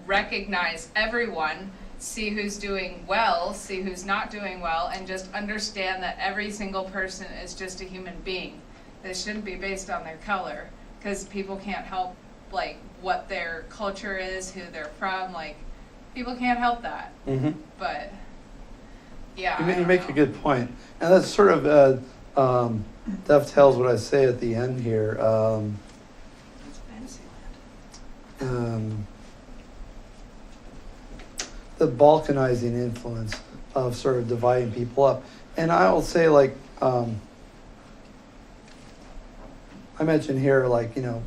recognize everyone, see who's doing well, see who's not doing well, and just understand that every single person is just a human being. It shouldn't be based on their color, because people can't help like what their culture is, who they're from, like people can't help that. Mm-hmm. But yeah, I You don't make know. a good point, and that's sort of dovetails what I say at the end here. That's fantasy land. The balkanizing influence of sort of dividing people up, and I will say like I mentioned here, like, you know,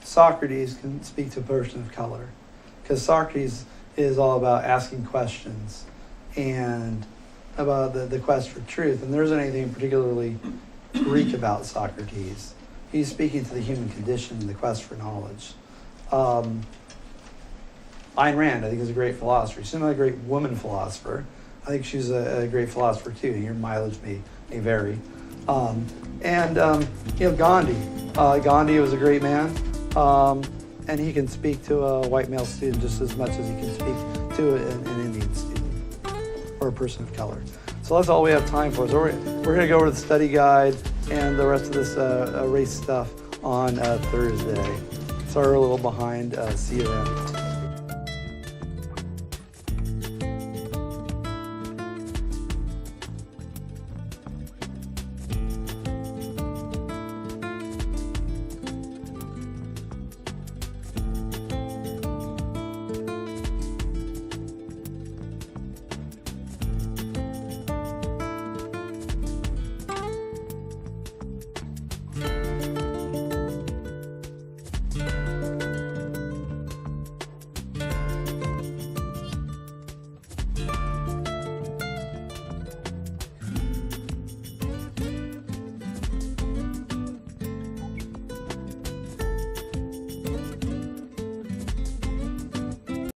Socrates can speak to a person of color, because Socrates is all about asking questions and about the quest for truth. And there isn't anything particularly Greek about Socrates. He's speaking to the human condition and the quest for knowledge. Ayn Rand, I think, is a great philosopher. She's not a great woman philosopher. I think she's a great philosopher too. Your mileage may vary. You know, Gandhi. Gandhi was a great man, and he can speak to a white male student just as much as he can speak to an Indian student or a person of color. So that's all we have time for. So we're going to go over the study guide and the rest of this race stuff on Thursday. Sorry we're a little behind. See you then.